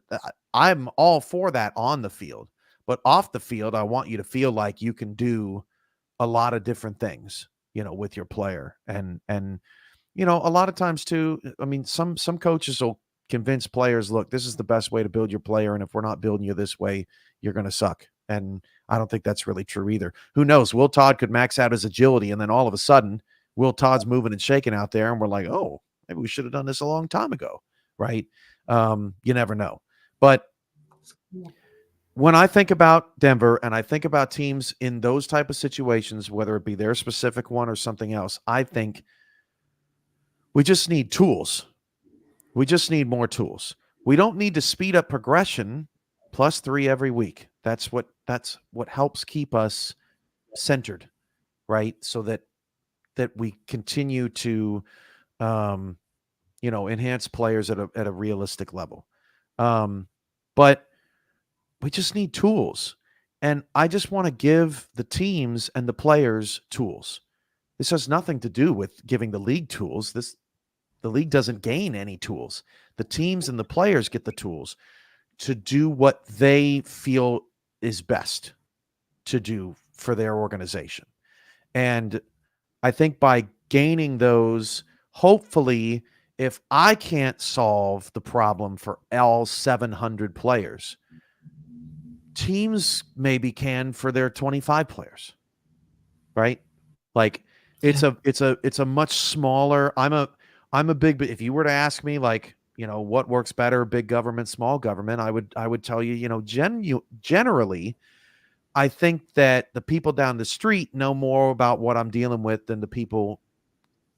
I'm all for that on the field, but off the field, I want you to feel like you can do a lot of different things, with your player. And a lot of times too, some coaches will convince players, look, this is the best way to build your player. And if we're not building you this way, you're going to suck. And I don't think that's really true either. Who knows? Will Todd could max out his agility. And then all of a sudden, Will Todd's moving and shaking out there. And we're like, oh, maybe we should have done this a long time ago. Right. You never know. But when I think about Denver and I think about teams in those type of situations, whether it be their specific one or something else, I think we just need tools. We just need more tools. We don't need to speed up progression +3 every week. That's what helps keep us centered, right? So that we continue to enhance players at a realistic level. But we just need tools. And I just want to give the teams and the players tools. This has nothing to do with giving the league tools. The league doesn't gain any tools. The teams and the players get the tools to do what they feel is best to do for their organization. And I think by gaining those, hopefully, if I can't solve the problem for all 700 players, teams maybe can for their 25 players, right? Like it's a much smaller. I'm a big. If you were to ask me, like, what works better, big government, small government, I would tell you, generally, I think that the people down the street know more about what I'm dealing with than the people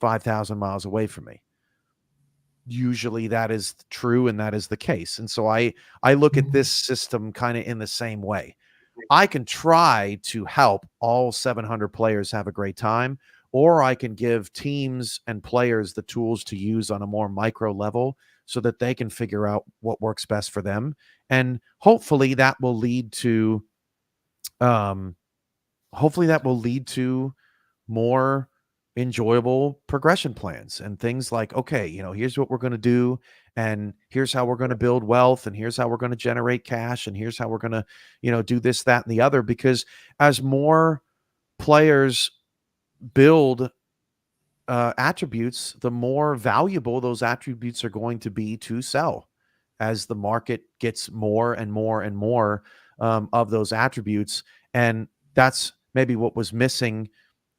5,000 miles away from me. Usually that is true and that is the case. And so I look at this system kind of in the same way. I can try to help all 700 players have a great time, or I can give teams and players the tools to use on a more micro level so that they can figure out what works best for them. And hopefully that will lead to more enjoyable progression plans and things like, okay, here's what we're going to do, and here's how we're going to build wealth, and here's how we're going to generate cash, and here's how we're going to, do this, that, and the other. Because as more players build attributes, the more valuable those attributes are going to be to sell as the market gets more and more and more of those attributes. And that's maybe what was missing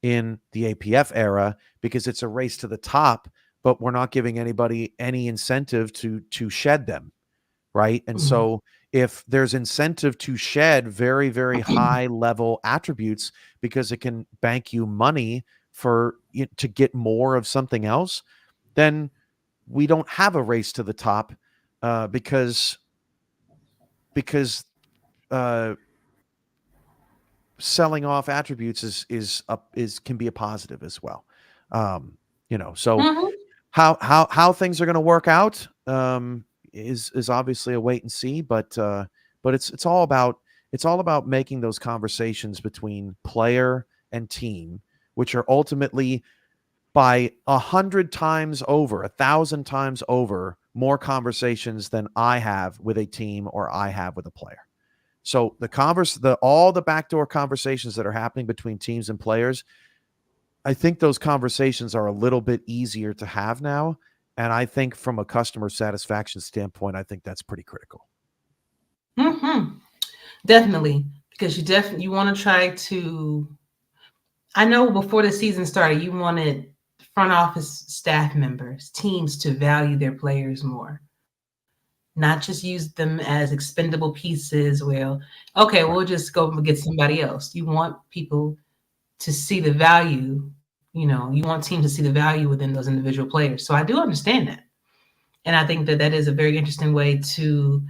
in the APF era, because it's a race to the top, but we're not giving anybody any incentive to shed them, right? And so if there's incentive to shed very, very high level attributes because it can bank you money for to get more of something else, then we don't have a race to the top because selling off attributes is can be a positive as well. So how things are going to work out is obviously a wait and see, but it's all about making those conversations between player and team, which are ultimately by 100 times over, 1,000 times over, more conversations than I have with a team or I have with a player. So all the backdoor conversations that are happening between teams and players, I think those conversations are a little bit easier to have now. And I think from a customer satisfaction standpoint, I think that's pretty critical. Definitely, because you want to try to. I know before the season started, you wanted front office staff members, teams to value their players more, not just use them as expendable pieces. Well, okay, we'll just go get somebody else. You want people to see the value. You want teams to see the value within those individual players. So I do understand that. And I think that is a very interesting way to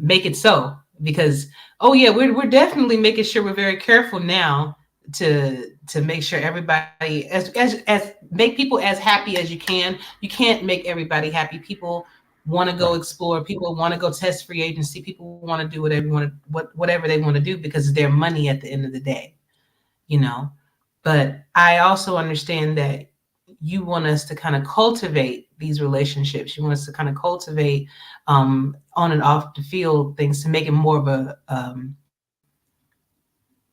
make it so, because, we're definitely making sure we're very careful now to make sure everybody as make people as happy as you can. You can't make everybody happy. People want to go explore. People want to go test free agency. People want to do whatever they want to do because it's their money at the end of the day, But I also understand that you want us to kind of cultivate these relationships. You want us to kind of cultivate on and off the field things to make it more of a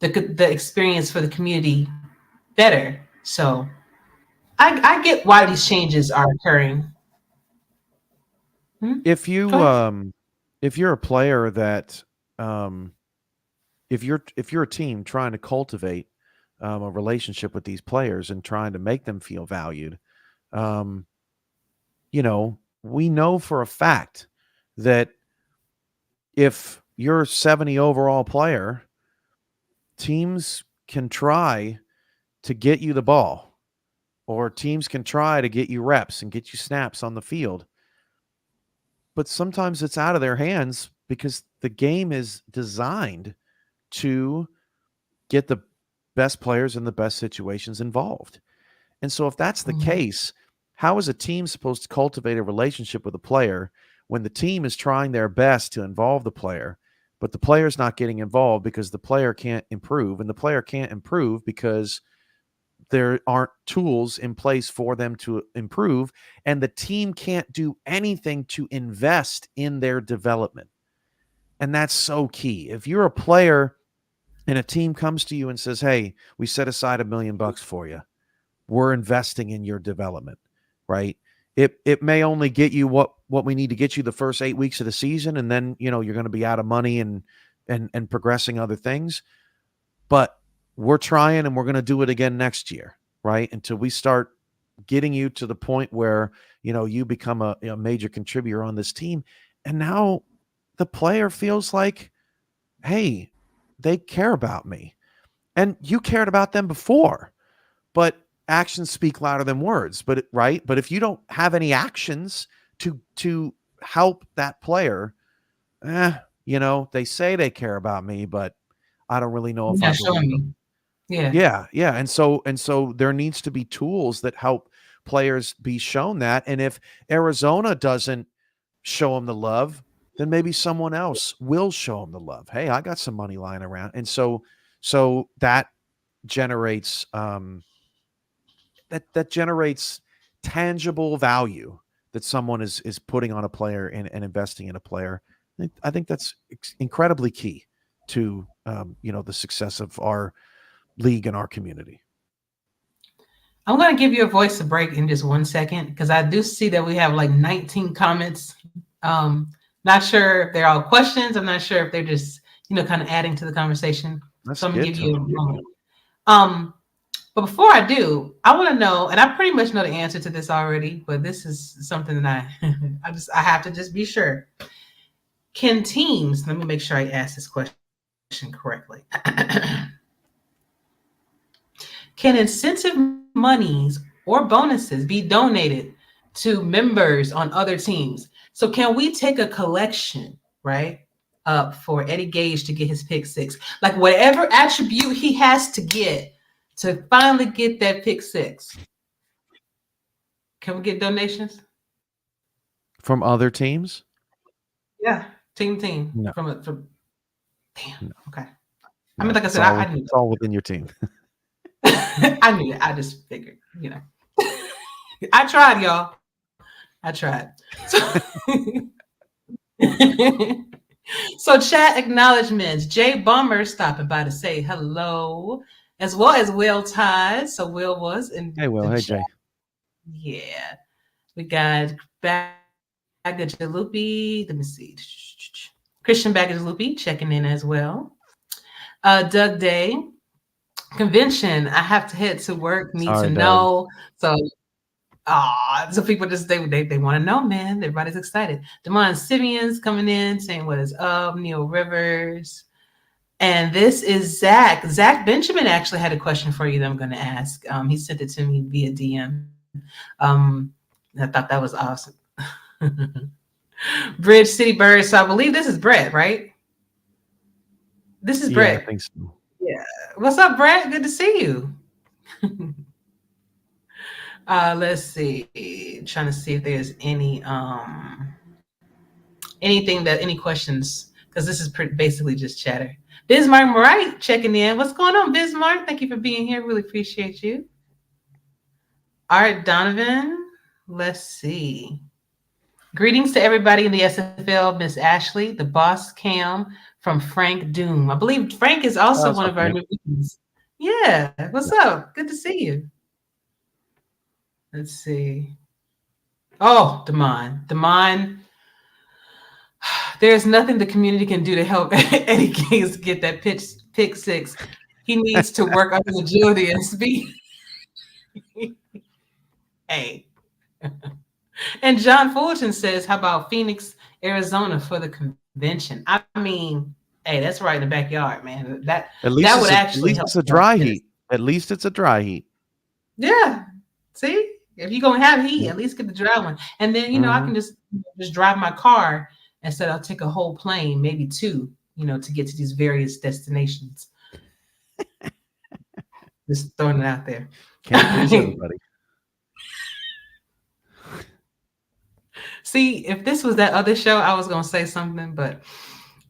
the experience for the community better. So I get why these changes are occurring. If you're a player that if you're a team trying to cultivate a relationship with these players and trying to make them feel valued, we know for a fact that if you're a 70 overall player, teams can try to get you the ball, or teams can try to get you reps and get you snaps on the field. But sometimes it's out of their hands because the game is designed to get the best players in the best situations involved. And so if that's the case, how is a team supposed to cultivate a relationship with a player when the team is trying their best to involve the player, but the player's not getting involved because the player can't improve, and the player can't improve because there aren't tools in place for them to improve, and the team can't do anything to invest in their development. And that's so key. If you're a player and a team comes to you and says, hey, we set aside $1 million for you, we're investing in your development, right? It may only get you what we need to get you the first 8 weeks of the season, and then you're going to be out of money and progressing other things. But we're trying, and we're going to do it again next year, right? Until we start getting you to the point where you become a major contributor on this team. And now the player feels like, hey, they care about me, and you cared about them before, but actions speak louder than words. But if you don't have any actions to help that player, they say they care about me, but I don't really know if You're I not showing me. Yeah. And so there needs to be tools that help players be shown that. And if Arizona doesn't show them the love, then maybe someone else will show them the love. Hey, I got some money lying around. And so that generates that generates tangible value that someone is putting on a player and investing in a player. I think that's incredibly key to the success of our league and our community. I'm going to give your voice a break in just 1 second, because I do see that we have like 19 comments Not sure if they're all questions. I'm not sure if they're just, kind of adding to the conversation. Let's So I'm gonna get give to you a them. moment. But before I do, I want to know, and I pretty much know the answer to this already, but this is something that I have to just be sure. Can teams, let me make sure I ask this question correctly. Can incentive monies or bonuses be donated to members on other teams? So can we take a collection, right, up for Eddie Gage to get his pick six? Like whatever attribute he has to get to finally get that pick six. Can we get donations? From other teams? Yeah, team. No. From damn. No. Okay. I No, mean, like I it's said, all, I knew it's all within your team. that. I knew it. I just figured, I tried, y'all. I tried. So chat acknowledgements. Jay Bummer stopping by to say hello, as well as Will Tide. So Will was in Hey, Will. the Hey, chat. Jay. Yeah. We got Baggage Loopy. Let me see. Christian Baggage Loopy checking in as well. Doug Day. Convention. I have to head to work. Need Sorry, to Doug. know. So people just they want to know, man. Everybody's excited. Demond Simeon's coming in saying what is up. Neil Rivers. And this is Zach. Zach Benjamin actually had a question for you that I'm going to ask. He sent it to me via DM. I thought that was awesome. Bridge City Bird. So I believe this is Brett, right? This is Brett. I think so. Yeah. What's up, Brett? Good to see you. Let's see. Trying to see if there's any any questions, because this is basically just chatter. Bismarck Wright checking in. What's going on, Bismarck? Thank you for being here. Really appreciate you. Art Donovan. Let's see. Greetings to everybody in the SFL. Miss Ashley, the boss Cam from Frank Doom. I believe Frank is also one of our new viewers. Yeah. What's up? Good to see you. Let's see. Oh, Damon. There's nothing the community can do to help Eddie Gaines get that pick six. He needs to work on his agility and speed. Hey. And John Fulton says, how about Phoenix, Arizona for the convention? I mean, hey, that's right in the backyard, man. That would actually help. At least it's a dry heat. At least it's a dry heat. Yeah. See? If you're going to have heat, at least get the dry one. And then, I can just drive my car. Instead, I'll take a whole plane, maybe two, to get to these various destinations. Just throwing it out there. Can't please everybody. See, if this was that other show, I was going to say something, but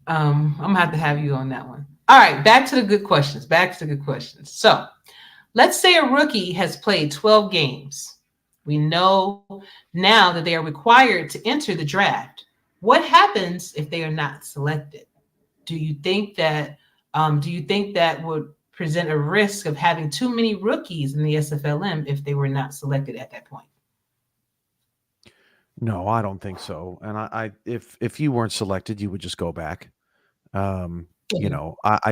I'm going to have you on that one. All right, back to the good questions. So let's say a rookie has played 12 games. We know now that they are required to enter the draft. What happens if they are not selected? Do you think that would present a risk of having too many rookies in the SFLM if they were not selected at that point? No, I don't think so. And if you weren't selected, you would just go back. I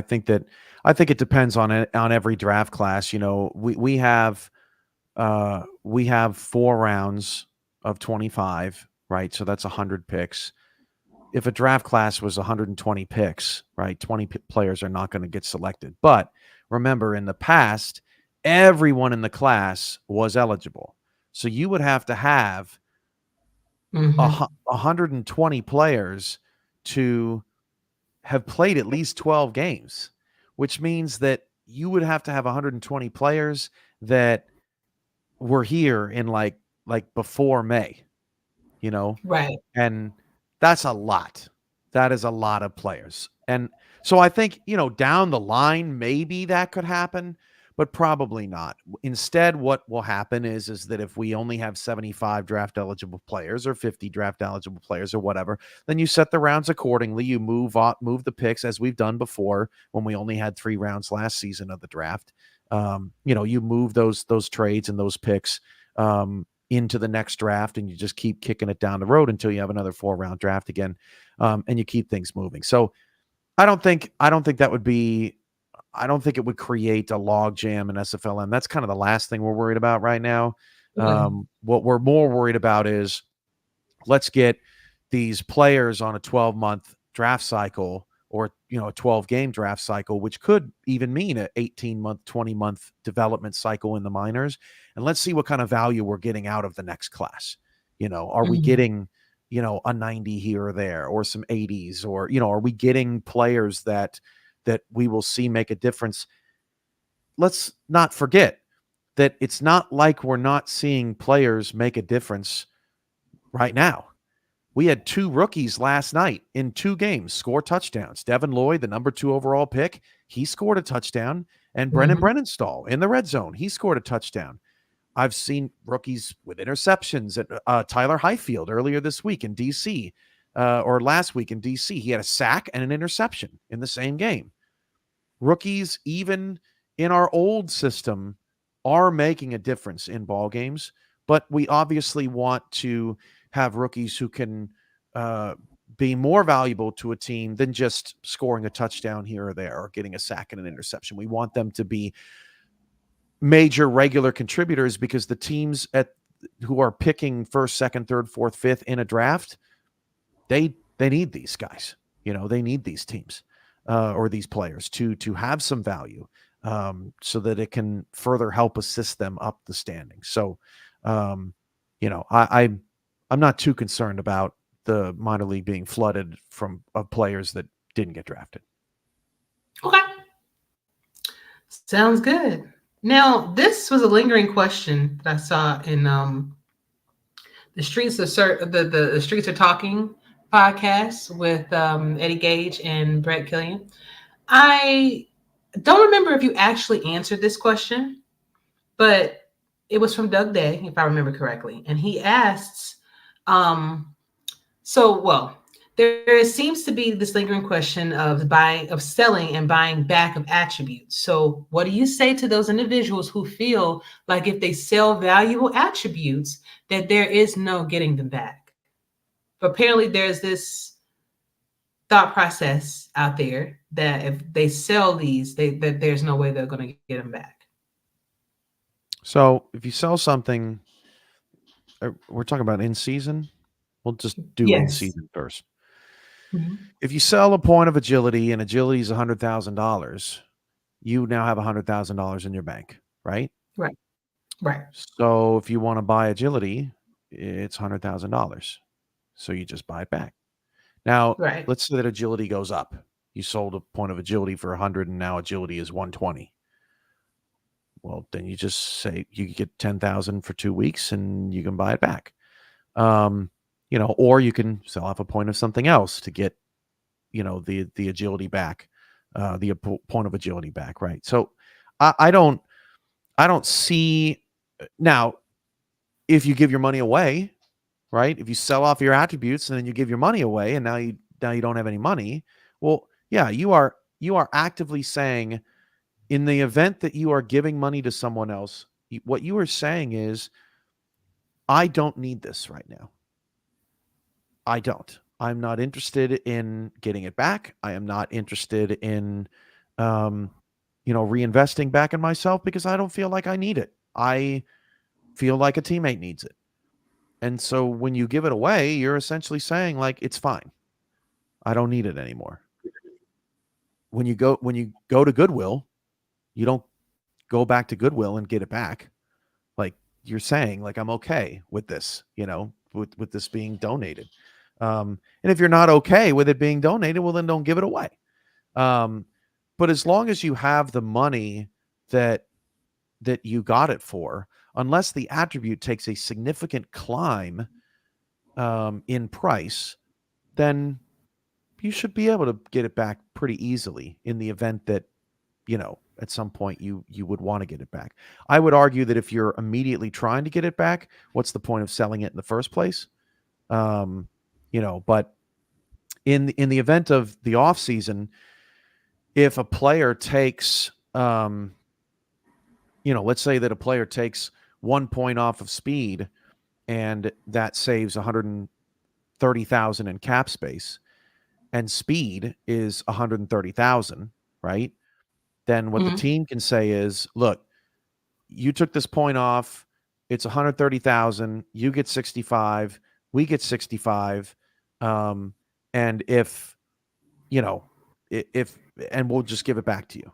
think it depends on every draft class. We have 4 rounds of 25, right? So that's 100 picks. If a draft class was 120 picks, right, 20 players are not going to get selected. But remember, in the past, everyone in the class was eligible. So you would have to have 120 players to have played at least 12 games, which means that you would have to have 120 players that were here in like before May, Right. And that's a lot. That is a lot of players. And so I think, down the line, maybe that could happen, but probably not. Instead, what will happen is that if we only have 75 draft eligible players or 50 draft eligible players or whatever, then you set the rounds accordingly. You move the picks as we've done before when we only had 3 rounds last season of the draft. You move those trades and those picks, into the next draft, and you just keep kicking it down the road until you have another 4-round draft again, and you keep things moving. So I don't think that would be. I don't think it would create a log jam in SFLM. That's kind of the last thing we're worried about right now. What we're more worried about is let's get these players on a 12-month draft cycle, or a 12-game draft cycle, which could even mean an 18-month, 20-month development cycle in the minors. And let's see what kind of value we're getting out of the next class. Are we getting, a 90 here or there, or some 80s, or, are we getting players that we will see make a difference? Let's not forget that it's not like we're not seeing players make a difference right now. We had 2 rookies last night in 2 games score touchdowns. Devin Lloyd, the number 2 overall pick, he scored a touchdown. And Brennan Brennanstall in the red zone, he scored a touchdown. I've seen rookies with interceptions. Tyler Highfield earlier this week in D.C., or last week in D.C., he had a sack and an interception in the same game. Rookies, even in our old system, are making a difference in ball games, but we obviously want to have rookies who can be more valuable to a team than just scoring a touchdown here or there or getting a sack and an interception. We want them to be major regular contributors, because the teams who are picking first, second, third, fourth, fifth in a draft, they need these guys. They need these teams or these players to have some value, so that it can further help assist them up the standings. So, I'm not too concerned about the minor league being flooded of players that didn't get drafted. Okay. Sounds good. Now, this was a lingering question that I saw in the Streets of the Streets Are Talking podcast with Eddie Gage and Brett Killian. I don't remember if you actually answered this question, but it was from Doug Day, if I remember correctly. And he asks, there seems to be this lingering question of selling and buying back of attributes. So what do you say to those individuals who feel like if they sell valuable attributes, that there is no getting them back? But apparently there's this thought process out there that if they sell these, that there's no way they're going to get them back. So if you sell something, we're talking about in season. We'll just do in season first. Mm-hmm. If you sell a point of agility, and agility is $100,000, you now have $100,000 in your bank, right? Right. So if you want to buy agility, it's $100,000. So you just buy it back. Now, let's say that agility goes up. You sold a point of agility for 100, and now agility is 120. Well, then you just say you get 10,000 for 2 weeks, and you can buy it back. Or you can sell off a point of something else to get, the agility back, the point of agility back, right? So I don't see now, if you give your money away, right? If you sell off your attributes and then you give your money away, and now you don't have any money. Well, yeah, you are actively saying, in the event that you are giving money to someone else, what you are saying is, I don't need this right now. I don't. I'm not interested in getting it back. I am not interested in, reinvesting back in myself, because I don't feel like I need it. I feel like a teammate needs it. And so when you give it away, you're essentially saying, like, it's fine. I don't need it anymore. When you go to Goodwill, you don't go back to Goodwill and get it back. Like, you're saying, like, I'm okay with this, with this being donated. And if you're not okay with it being donated, well, then don't give it away. But as long as you have the money that you got it for, unless the attribute takes a significant climb in price, then you should be able to get it back pretty easily, in the event that, at some point you would want to get it back. I would argue that if you're immediately trying to get it back, what's the point of selling it in the first place? But in the event of the off season, if a player takes, let's say that a player takes 1 point off of speed, and that saves 130,000 in cap space, and speed is 130,000, right? Then what the team can say is, look, you took this point off. It's 130,000. You get 65. We get 65. And if and we'll just give it back to you,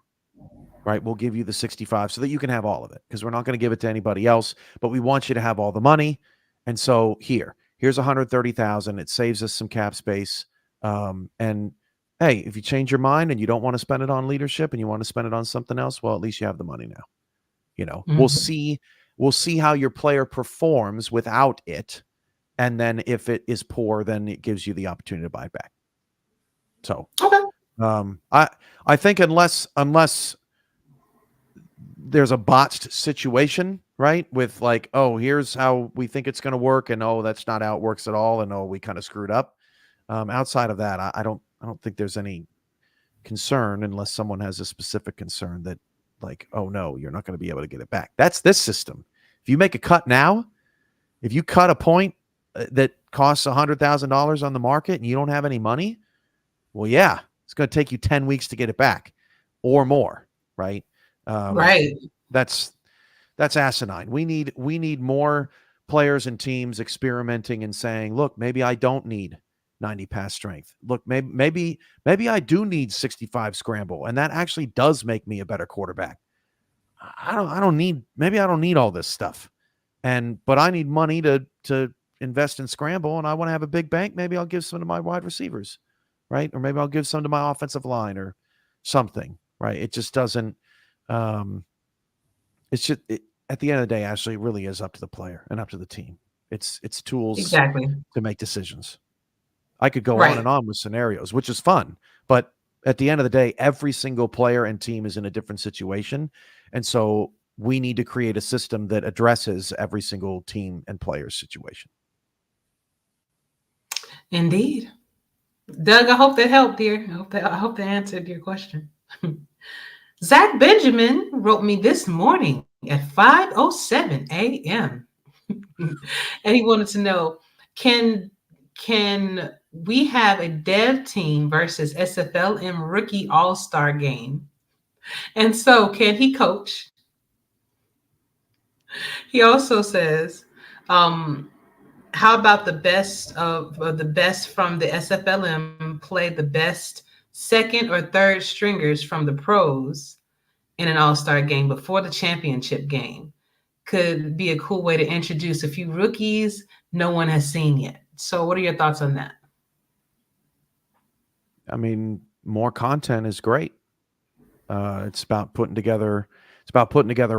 right? We'll give you the 65 so that you can have all of it, because we're not going to give it to anybody else, but we want you to have all the money. And so here's 130,000. It saves us some cap space. And hey, if you change your mind and you don't want to spend it on leadership and you want to spend it on something else, well, at least you have the money now. We'll see how your player performs without it. And then if it is poor, then it gives you the opportunity to buy it back. So, I think unless there's a botched situation, right? With like, oh, here's how we think it's going to work. And oh, that's not how it works at all. And oh, we kind of screwed up. Outside of that, I don't think there's any concern, unless someone has a specific concern that, like, oh no, you're not going to be able to get it back. That's this system. If you make a cut now, if you cut a point that costs $100,000 on the market and you don't have any money, well, yeah, it's going to take you 10 weeks to get it back or more, right? Right. That's asinine. We need more players and teams experimenting and saying, look, maybe I don't need 90 pass strength. Look, maybe I do need 65 scramble, and that actually does make me a better quarterback. I don't need all this stuff. But I need money to invest in scramble, and I want to have a big bank. Maybe I'll give some to my wide receivers, right? Or maybe I'll give some to my offensive line or something, right? It just doesn't it's just at the end of the day, Ashley, it really is up to the player and up to the team. It's tools to make decisions. I could go on and on with scenarios, which is fun, but at the end of the day, every single player and team is in a different situation. And so we need to create a system that addresses every single team and player's situation. Indeed. Doug, I hope that helped, dear. I hope that answered your question. Zach Benjamin wrote me this morning at 5:07 a.m. and he wanted to know, can we have a dev team versus SFLM rookie all-star game? And so can he coach? He also says, how about the best of the best from the SFLM play the best second or third stringers from the pros in an all-star game before the championship game? Could be a cool way to introduce a few rookies no one has seen yet. So what are your thoughts on that? I mean, more content is great. It's about putting together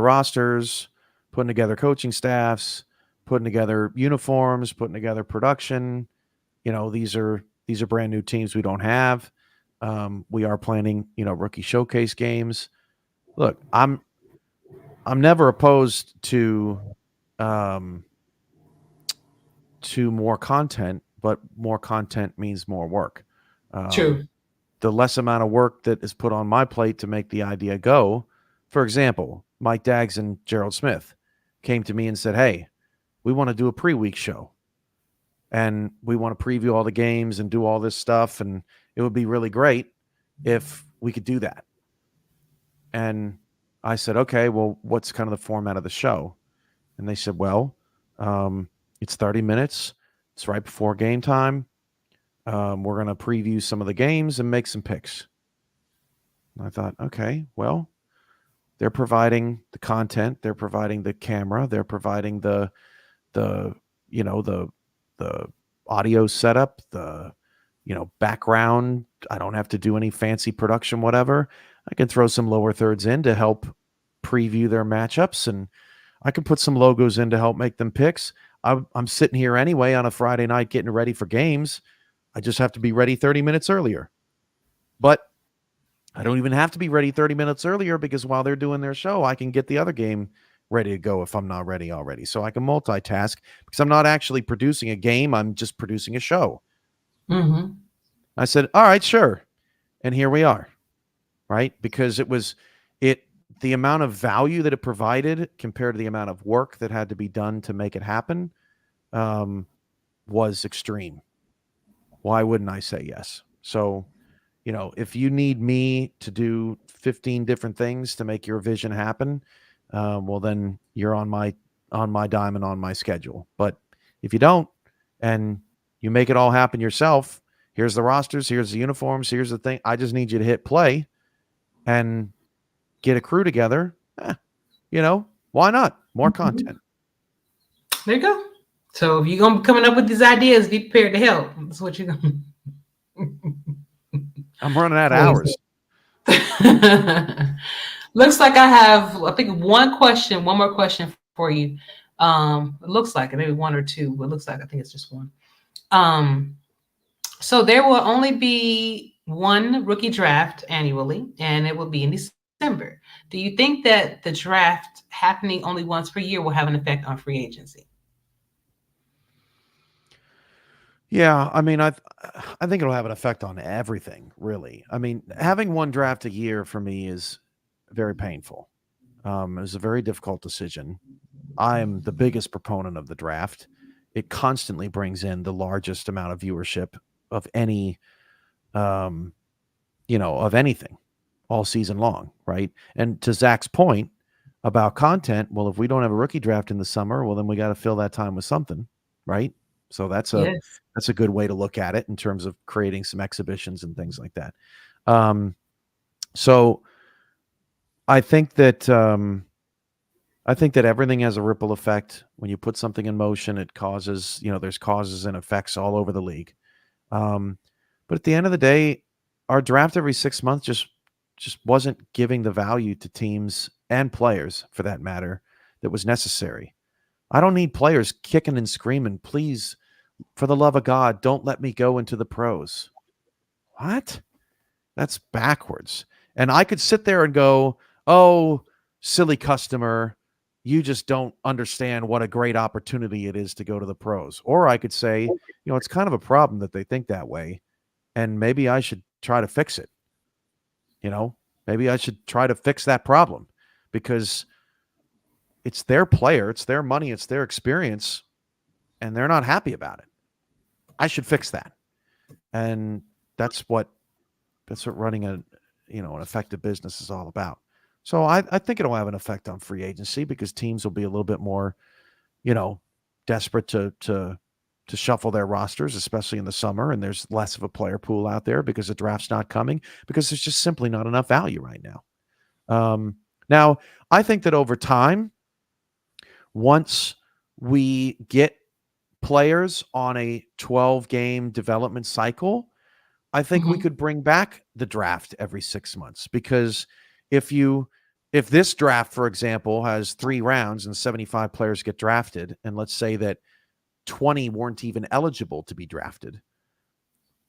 rosters, putting together coaching staffs, putting together uniforms, putting together production. These are brand new teams we don't have. We are planning, rookie showcase games. Look, I'm never opposed to more content, but more content means more work. True. The less amount of work that is put on my plate to make the idea go. For example, Mike Daggs and Gerald Smith came to me and said, hey, we want to do a pre-week show and we want to preview all the games and do all this stuff. And it would be really great if we could do that. And I said, okay, well, what's kind of the format of the show? And they said, well, it's 30 minutes. It's right before game time. We're going to preview some of the games and make some picks. And I thought, okay, well, they're providing the content, they're providing the camera, they're providing the audio setup, the background. I don't have to do any fancy production, whatever. I can throw some lower thirds in to help preview their matchups, and I can put some logos in to help make them picks. I'm sitting here anyway on a Friday night getting ready for games. I just have to be ready 30 minutes earlier. But I don't even have to be ready 30 minutes earlier, because while they're doing their show, I can get the other game ready to go if I'm not ready already. So I can multitask, because I'm not actually producing a game. I'm just producing a show. Mm-hmm. I said, all right, sure. And here we are, right? Because the amount of value that it provided compared to the amount of work that had to be done to make it happen was extreme. Why wouldn't I say yes? So, if you need me to do 15 different things to make your vision happen, well, then you're on my dime and on my schedule. But if you don't, and you make it all happen yourself, here's the rosters, here's the uniforms, here's the thing. I just need you to hit play and get a crew together. Why not? More content. There you go. So if you're gonna be coming up with these ideas, be prepared to help. That's what you're gonna. I'm running out of hours. Looks like I have, I think, one more question for you. It looks like it, maybe one or two, but it looks like I think it's just one. So there will only be one rookie draft annually, and it will be in December. Do you think that the draft happening only once per year will have an effect on free agency? Yeah, I mean, I think it'll have an effect on everything, really. I mean, having one draft a year for me is very painful. It was a very difficult decision. I am the biggest proponent of the draft. It constantly brings in the largest amount of viewership of any, of anything all season long, right? And to Zach's point about content, well, if we don't have a rookie draft in the summer, well, then we got to fill that time with something, right? So that's a good way to look at it in terms of creating some exhibitions and things like that. So I think that everything has a ripple effect. When you put something in motion, it causes, there's causes and effects all over the league. But at the end of the day, our draft every 6 months just wasn't giving the value to teams and players, for that matter, that was necessary. I don't need players kicking and screaming, please, for the love of God, don't let me go into the pros. What? That's backwards. And I could sit there and go, oh, silly customer, you just don't understand what a great opportunity it is to go to the pros. Or I could say, it's kind of a problem that they think that way, and maybe I should try to fix it. Maybe I should try to fix that problem, because it's their player, it's their money, it's their experience, and they're not happy about it. I should fix that. And that's what running an effective business is all about. So I think it'll have an effect on free agency, because teams will be a little bit more, desperate to shuffle their rosters, especially in the summer, and there's less of a player pool out there because the draft's not coming, because there's just simply not enough value right now. Now, I think that over time, once we get players on a 12-game development cycle, I think we could bring back the draft every 6 months, because if this draft, for example, has 3 rounds and 75 players get drafted, and let's say that 20 weren't even eligible to be drafted,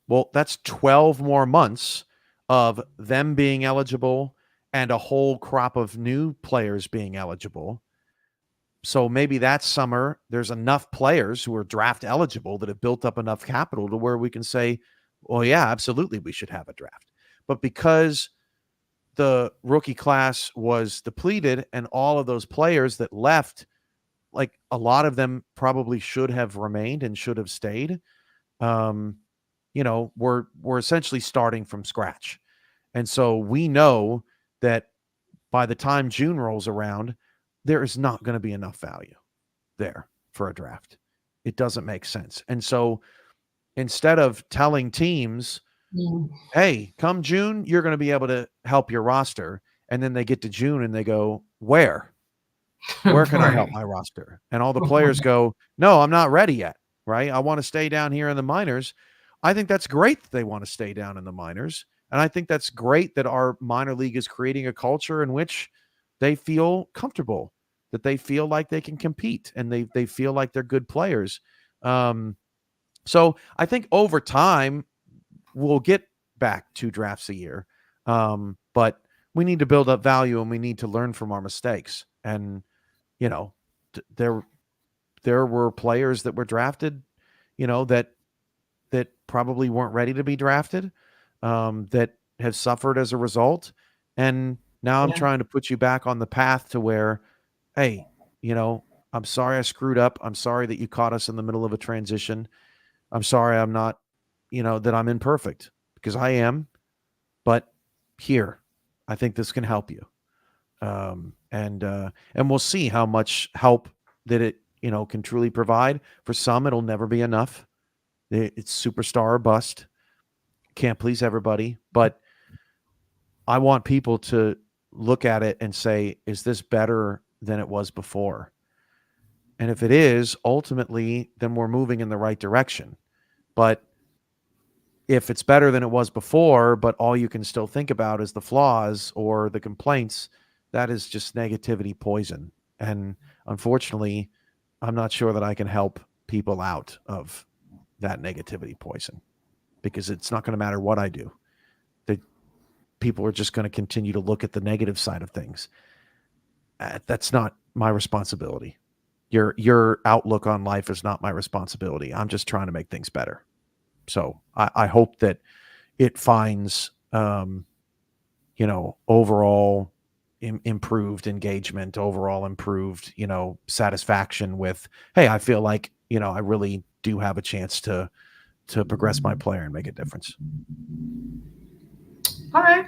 well, that's 12 more months of them being eligible and a whole crop of new players being eligible. So maybe that summer there's enough players who are draft eligible that have built up enough capital to where we can say, well, yeah, absolutely, we should have a draft. But because the rookie class was depleted and all of those players that left, like a lot of them probably should have remained and should have stayed, we're essentially starting from scratch. And so we know that by the time June rolls around, there is not going to be enough value there for a draft. It doesn't make sense. And so instead of telling teams, hey, come June, you're going to be able to help your roster, and then they get to June and they go, where can I help my roster? And all the players go, no, I'm not ready yet. Right. I want to stay down here in the minors. I think that's great that they want to stay down in the minors. And I think that's great that our minor league is creating a culture in which they feel comfortable, that they feel like they can compete, and they feel like they're good players. So I think over time we'll get back 2 drafts a year. But we need to build up value, and we need to learn from our mistakes. And, there were players that were drafted, that probably weren't ready to be drafted, that have suffered as a result. And now I'm trying to put you back on the path to where, hey, I'm sorry I screwed up. I'm sorry that you caught us in the middle of a transition. I'm sorry I'm not, that I'm imperfect, because I am. But here, I think this can help you. And we'll see how much help that it, can truly provide. For some, it'll never be enough. It's superstar or bust. Can't please everybody. But I want people to look at it and say, is this better than it was before? And if it is, ultimately, then we're moving in the right direction. But if it's better than it was before, but all you can still think about is the flaws or the complaints, that is just negativity poison. And unfortunately, I'm not sure that I can help people out of that negativity poison, because it's not going to matter what I do. The people are just going to continue to look at the negative side of things. That's not my responsibility. Your outlook on life is not my responsibility. I'm just trying to make things better. So I hope that it finds, overall improved engagement, overall improved, satisfaction with, hey, I feel like, I really do have a chance to progress my player and make a difference. All right.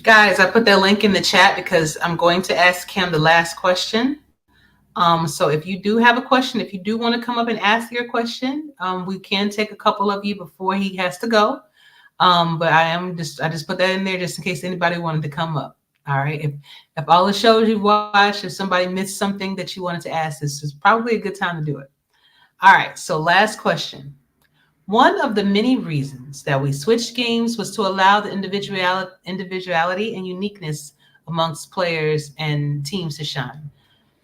Guys, I put that link in the chat because I'm going to ask Cam the last question. So if you do have a question, if you do want to come up and ask your question, we can take a couple of you before he has to go. But I just put that in there just in case anybody wanted to come up. All right. If all the shows you've watched, if somebody missed something that you wanted to ask, this is probably a good time to do it. All right. So last question. One of the many reasons that we switched games was to allow the individuality and uniqueness amongst players and teams to shine.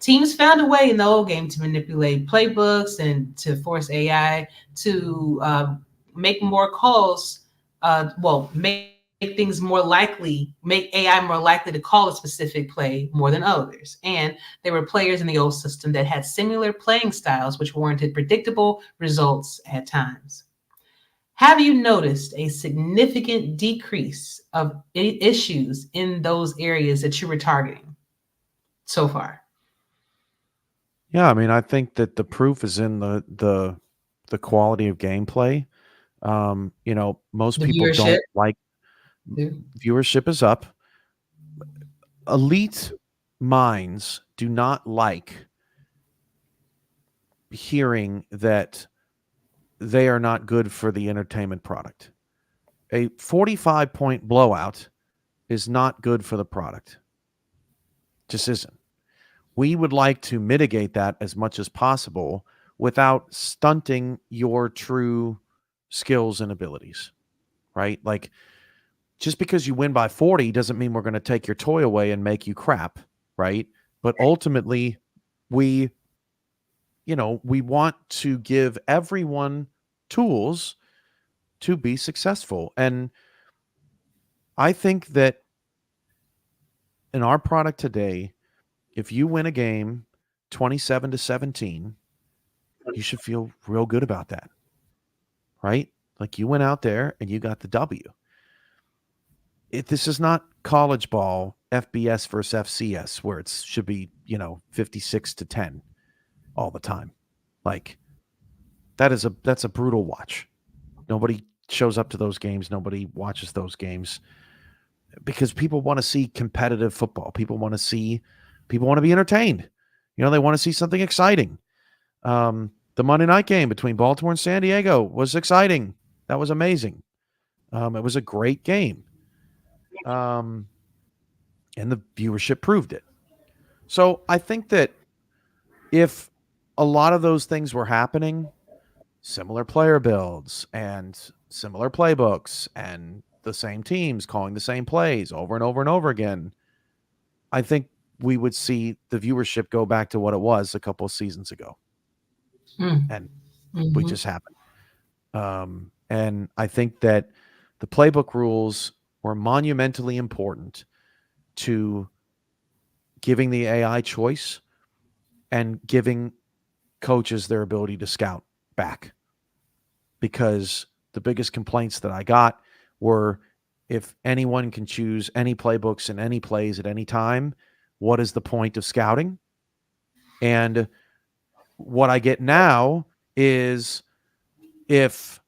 Teams found a way in the old game to manipulate playbooks and to force AI to make more calls, make things more likely, make AI more likely to call a specific play more than others. And there were players in the old system that had similar playing styles, which warranted predictable results at times. Have you noticed a significant decrease of issues in those areas that you were targeting so far? Yeah, I mean, I think that the proof is in the quality of gameplay. Most people don't like viewership is up. Elite minds do not like hearing that they are not good for the entertainment product. A 45-point blowout is not good for the product. Just isn't. We would like to mitigate that as much as possible without stunting your true skills and abilities, right? Like, just because you win by 40 doesn't mean we're going to take your toy away and make you crap, right? But ultimately, we want to give everyone tools to be successful. And I think that in our product today, if you win a game 27-17, you should feel real good about that, right? Like, you went out there and you got the W. This is not college ball, FBS versus FCS, where it should be, 56-10 all the time. Like, that's a brutal watch. Nobody shows up to those games. Nobody watches those games because people want to see competitive football. People want to be entertained. They want to see something exciting. The Monday night game between Baltimore and San Diego was exciting. That was amazing. It was a great game. And the viewership proved it. So I think that if a lot of those things were happening, similar player builds and similar playbooks and the same teams calling the same plays over and over and over again, I think we would see the viewership go back to what it was a couple of seasons ago. And we just happened. And I think that the playbook rules were monumentally important to giving the AI choice and giving coaches their ability to scout back. Because the biggest complaints that I got were, if anyone can choose any playbooks and any plays at any time, what is the point of scouting? And what I get now is if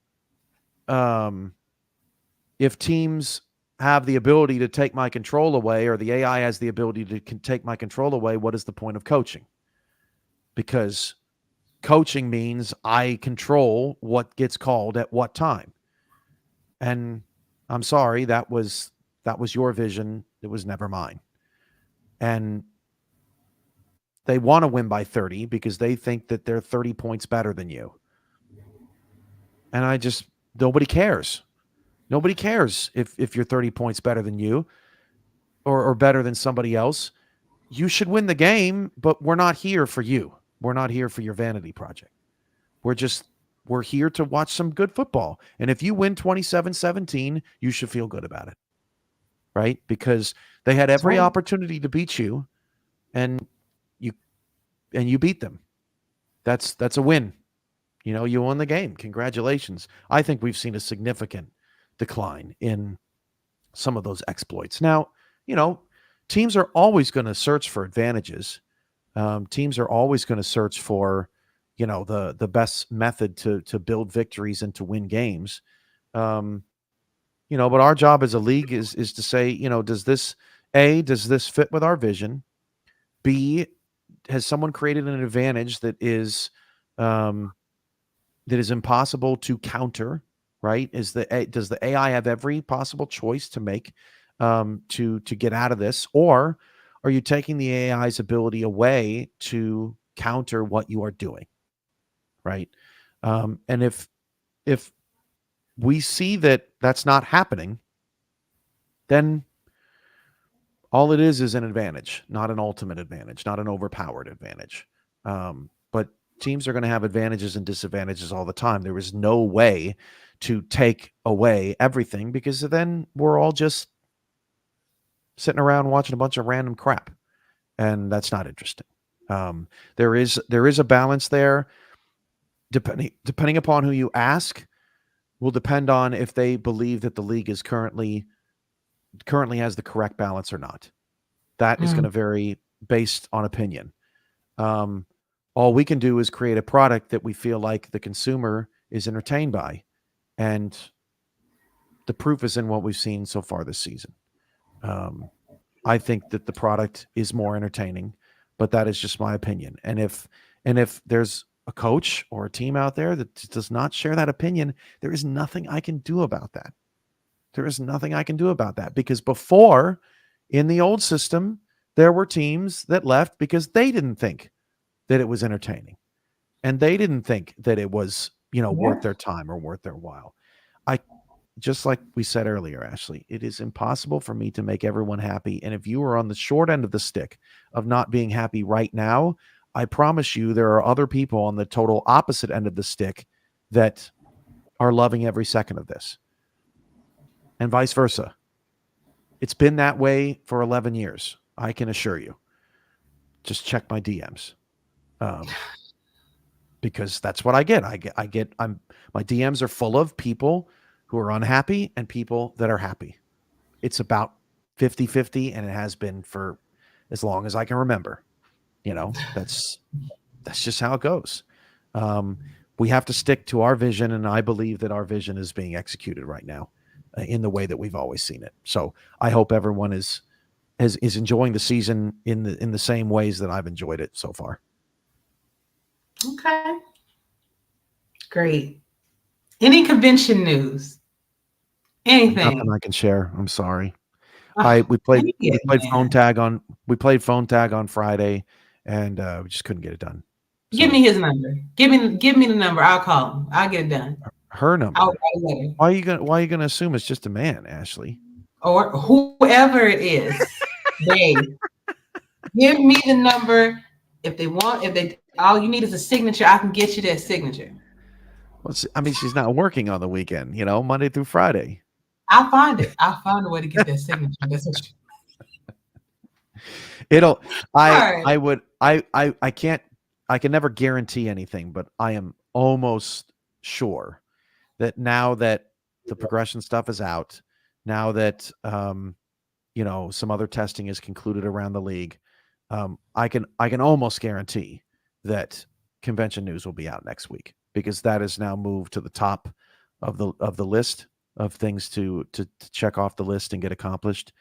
teams have the ability to take my control away, or the AI has the ability to take my control away, what is the point of coaching? Because coaching means I control what gets called at what time. And I'm sorry, that was your vision. It was never mine. And they want to win by 30 because they think that they're 30 points better than you. And nobody cares. Nobody cares if you're 30 points better than you or better than somebody else. You should win the game, but we're not here for you. We're not here for your vanity project. We're here to watch some good football. And if you win 27-17, you should feel good about it. Right? Because they had every opportunity to beat you, and you beat them. That's a win. You won the game. Congratulations. I think we've seen a significant decline in some of those exploits. Now, teams are always going to search for advantages. Teams are always going to search for, the best method to build victories and to win games. But our job as a league is to say, does this fit with our vision? B, has someone created an advantage that is impossible to counter? Right? Does the AI have every possible choice to make to get out of this, or are you taking the AI's ability away to counter what you are doing? Right? And if we see that that's not happening, then all it is an advantage, not an ultimate advantage, not an overpowered advantage. But teams are going to have advantages and disadvantages all the time. There is no way to take away everything, because then we're all just sitting around watching a bunch of random crap, and that's not interesting. There is a balance there. Depending upon who you ask, will depend on if they believe that the league is currently has the correct balance or not. That is going to vary based on opinion. All we can do is create a product that we feel like the consumer is entertained by. And the proof is in what we've seen so far this season. I think that the product is more entertaining, but that is just my opinion. And if there's a coach or a team out there that does not share that opinion, there is nothing I can do about that. There is nothing I can do about that, because before, in the old system, there were teams that left because they didn't think that it was entertaining, and they didn't think that it was, worth their time or worth their while. Just like we said earlier, Ashley, it is impossible for me to make everyone happy. And if you are on the short end of the stick of not being happy right now, I promise you there are other people on the total opposite end of the stick that are loving every second of this. And vice versa. It's been that way for 11 years. I can assure you. Just check my DMs. Because that's what I get. My DMs are full of people who are unhappy and people that are happy. It's about 50-50, and it has been for as long as I can remember. That's just how it goes. We have to stick to our vision, and I believe that our vision is being executed right now in the way that we've always seen it. So I hope everyone is enjoying the season in the same ways that I've enjoyed it so far. Okay. Great. Any convention news? Anything? Nothing I can share. I'm sorry. We played phone tag on Friday, and we just couldn't get it done. So, give me his number. Give me the number. I'll call him. I'll get it done. Her number. I'll write a letter. Why are you gonna assume it's just a man, Ashley? Or whoever it is. They give me the number. If all you need is a signature, I can get you that signature. Well, she's not working on the weekend, Monday through Friday. I'll find it. I'll find a way to get that signature. That's what I can never guarantee anything, but I am almost sure that now that the progression stuff is out, now that some other testing is concluded around the league, I can almost guarantee that convention news will be out next week, because that is now moved to the top of the list of things to check off the list and get accomplished.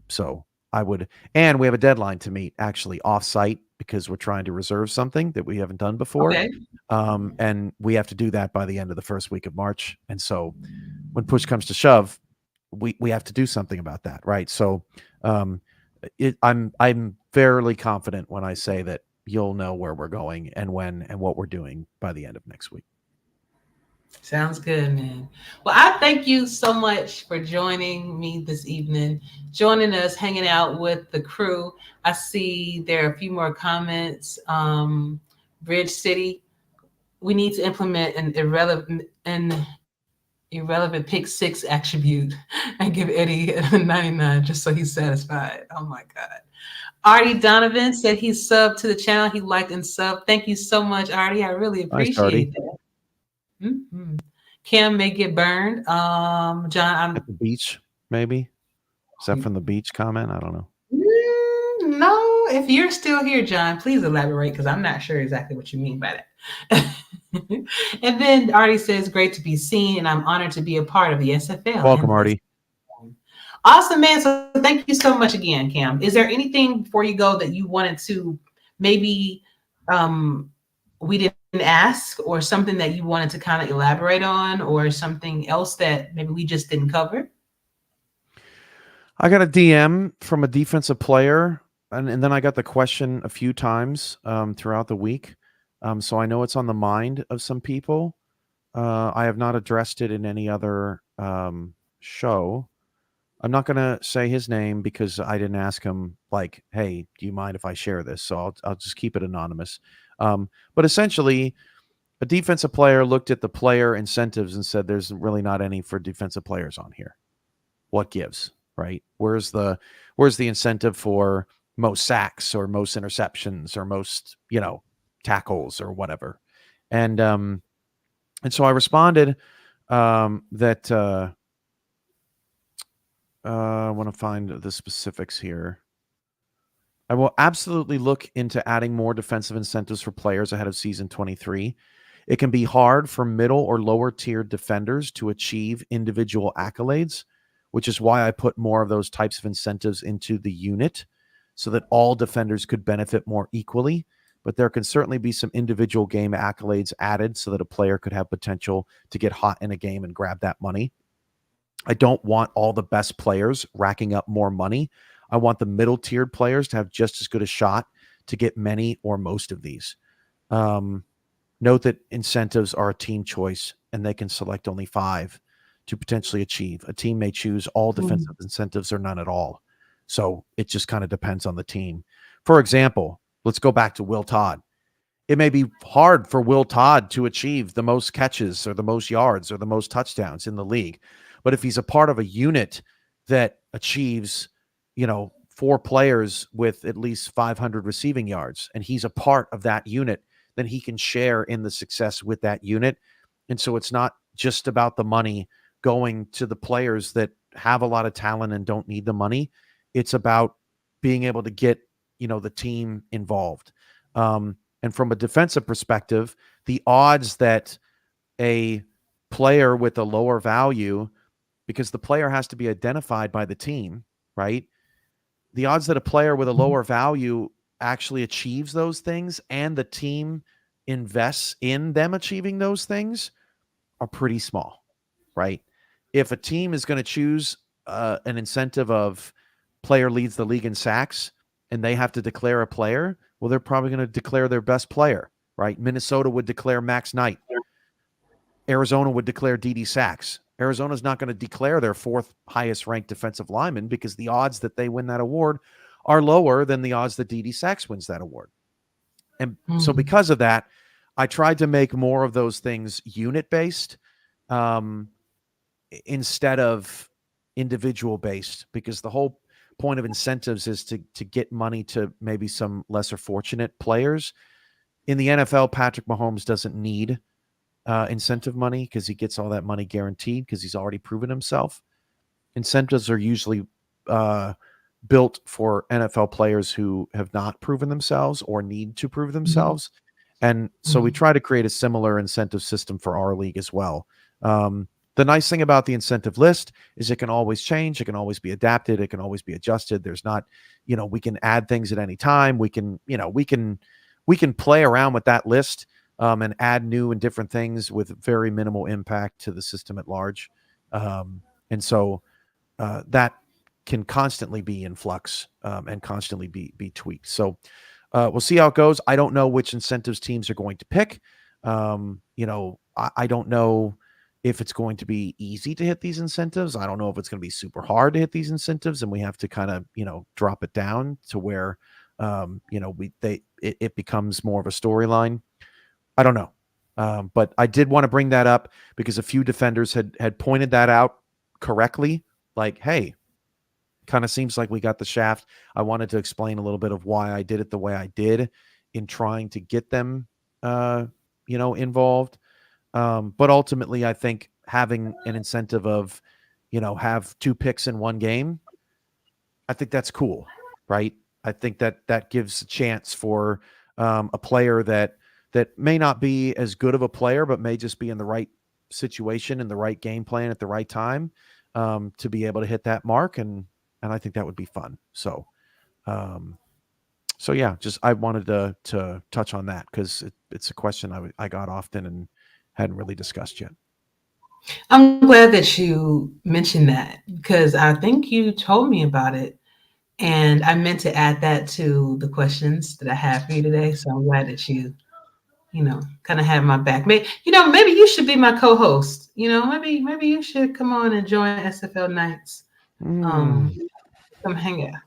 So I would, and we have a deadline to meet actually off site, because we're trying to reserve something that we haven't done before. Okay. And we have to do that by the end of the first week of March. And so when push comes to shove, we have to do something about that. Right. So, I'm fairly confident when I say that you'll know where we're going and when and what we're doing by the end of next week. Sounds good, man. Well, I thank you so much for joining me this evening, joining us, hanging out with the crew. I see there are a few more comments. Bridge City, we need to implement an irrelevant pick 6 attribute and give Eddie a 99 just so he's satisfied. Oh my God. Artie Donovan said he subbed to the channel. He liked and subbed. Thank you so much, Artie. I really appreciate that. Mm-hmm. Cam may get burned. John, I'm At the beach, maybe. Is that from the beach comment? I don't know. No, if you're still here, John, please elaborate, because I'm not sure exactly what you mean by that. And then Artie says, great to be seen, and I'm honored to be a part of the SFL. Welcome, Artie. Awesome, man. So thank you so much again, Cam. Is there anything before you go that you wanted to maybe we didn't ask, or something that you wanted to kind of elaborate on, or something else that maybe we just didn't cover? I got a DM from a defensive player, and then I got the question a few times throughout the week. So I know it's on the mind of some people. I have not addressed it in any other show. I'm not going to say his name because I didn't ask him, like, hey, do you mind if I share this? So I'll just keep it anonymous. But essentially, a defensive player looked at the player incentives and said, there's really not any for defensive players on here. What gives, right? Where's the incentive for most sacks or most interceptions or most, tackles or whatever? And so I responded that I want to find the specifics here. I will absolutely look into adding more defensive incentives for players ahead of season 23. It can be hard for middle or lower tier defenders to achieve individual accolades, which is why I put more of those types of incentives into the unit so that all defenders could benefit more equally. But there can certainly be some individual game accolades added so that a player could have potential to get hot in a game and grab that money. I don't want all the best players racking up more money. I want the middle tiered players to have just as good a shot to get many or most of these. Note that incentives are a team choice and they can select only 5 to potentially achieve. A team may choose all defensive incentives or none at all. So it just kind of depends on the team. For example, let's go back to Will Todd. It may be hard for Will Todd to achieve the most catches or the most yards or the most touchdowns in the league. But if he's a part of a unit that achieves, 4 players with at least 500 receiving yards, and he's a part of that unit, then he can share in the success with that unit. And so it's not just about the money going to the players that have a lot of talent and don't need the money. It's about being able to get, the team involved. And from a defensive perspective, the odds that a player with a lower value, because the player has to be identified by the team, right? The odds that a player with a lower value actually achieves those things and the team invests in them achieving those things are pretty small, right? If a team is going to choose an incentive of player leads the league in sacks and they have to declare a player, well, they're probably going to declare their best player, right? Minnesota would declare Max Knight. Arizona would declare D.D. Sacks. Arizona's not going to declare their 4th highest ranked defensive lineman because the odds that they win that award are lower than the odds that D.D. Sacks wins that award. And so because of that, I tried to make more of those things unit-based instead of individual-based, because the whole point of incentives is to get money to maybe some lesser fortunate players. In the NFL, Patrick Mahomes doesn't need incentive money because he gets all that money guaranteed because he's already proven himself. Incentives are usually built for NFL players who have not proven themselves or need to prove themselves. And so we try to create a similar incentive system for our league as well. The nice thing about the incentive list is it can always change. It can always be adapted. It can always be adjusted. There's not, we can add things at any time. We can play around with that list and add new and different things with very minimal impact to the system at large. And so that can constantly be in flux and constantly be tweaked. So we'll see how it goes. I don't know which incentives teams are going to pick. I don't know if it's going to be easy to hit these incentives. I don't know if it's going to be super hard to hit these incentives, and we have to kind of, drop it down to where, it becomes more of a storyline. I don't know. But I did want to bring that up because a few defenders had pointed that out correctly. Like, hey, kind of seems like we got the shaft. I wanted to explain a little bit of why I did it the way I did in trying to get them, involved. But ultimately, I think having an incentive of, have 2 picks in one game, I think that's cool, right? I think that gives a chance for a player that may not be as good of a player, but may just be in the right situation and the right game plan at the right time to be able to hit that mark. And I think that would be fun. So yeah, just I wanted to touch on that because it's a question I got often and hadn't really discussed yet. I'm glad that you mentioned that because I think you told me about it, and I meant to add that to the questions that I have for you today. So I'm glad that you kind of have my back. Maybe you should be my co-host. Maybe you should come on and join SFL Nights. Come hang out.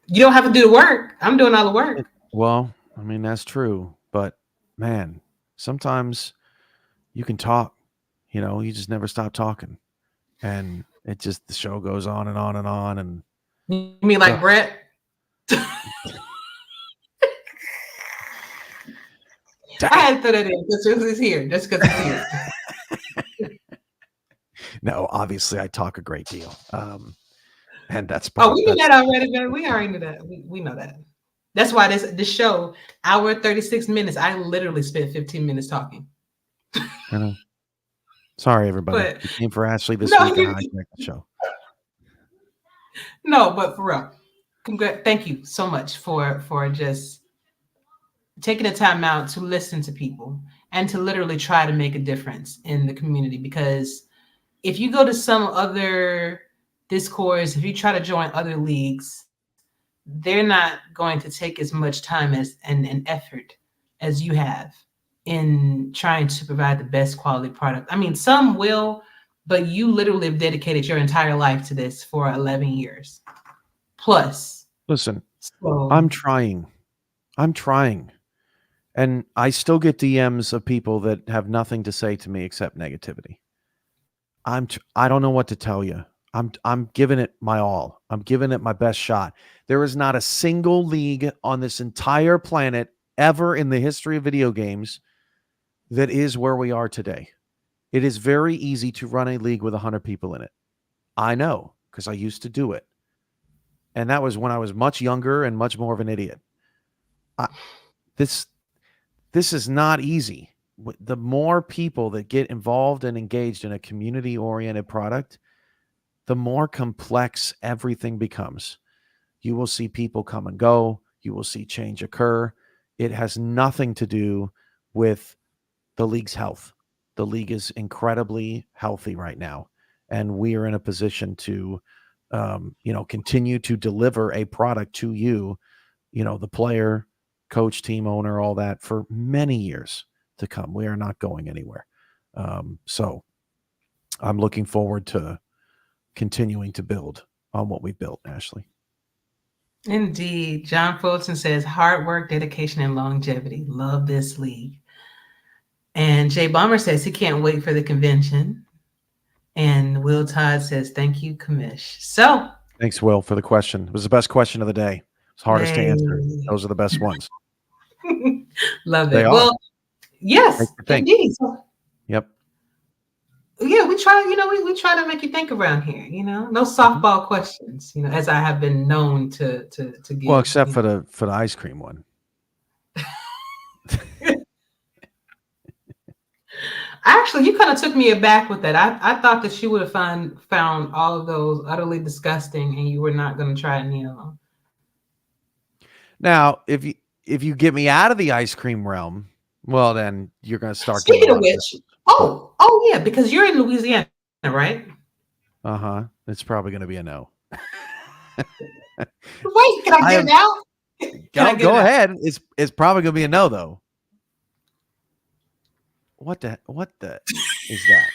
You don't have to do the work. I'm doing all the work. Well, I mean, that's true. But man, sometimes you can talk, you just never stop talking. And the show goes on and on and on. And you mean like Brett? I had to throw that in just because it's here. Just because it's here. No, obviously I talk a great deal. And that's we knew that already, man. We already knew that. We know that. That's why this show, hour 36 minutes, I literally spent 15 minutes talking. I know. Sorry, everybody. You came for Ashley this week and I hijacked the show. No, but for real. Thank you so much for just taking the time out to listen to people and to literally try to make a difference in the community. Because if you go to some other Discords, if you try to join other leagues, they're not going to take as much time and effort as you have in trying to provide the best quality product. I mean, some will, but you literally have dedicated your entire life to this for 11 years plus. Listen, I'm trying. And I still get DMs of people that have nothing to say to me except negativity. I don't know what to tell you. I'm giving it my all. I'm giving it my best shot. There is not a single league on this entire planet ever in the history of video games that is where we are today. It is very easy to run a league with 100 people in it. I know because I used to do it. And that was when I was much younger and much more of an idiot. This is not easy. The more people that get involved and engaged in a community-oriented product, the more complex everything becomes. You will see people come and go. You will see change occur. It has nothing to do with the league's health. The league is incredibly healthy right now. And we are in a position to, continue to deliver a product to you, the player, coach, team owner, all that for many years to come. We are not going anywhere. So I'm looking forward to continuing to build on what we've built, Ashley. Indeed. John Fulton says, hard work, dedication, and longevity. Love this league. And Jay Bomber says he can't wait for the convention. And Will Todd says, thank you, Commish. So thanks, Will, for the question. It was the best question of the day. It's hardest to answer. Those are the best ones. Love it. They are. Well, yes, indeed. Yep. Yeah, we try. We try to make you think around here. No softball questions. As I have been known to give. Well, except for the ice cream one. Actually, you kind of took me aback with that. I thought that you would have found all of those utterly disgusting, and you were not going to try any of them. Now, if you get me out of the ice cream realm, well, then you're going to start. Speaking of which, oh yeah, because you're in Louisiana, right? It's probably going to be a no. Wait, can I get it out? Go ahead. It's probably going to be a no, though. What the is that?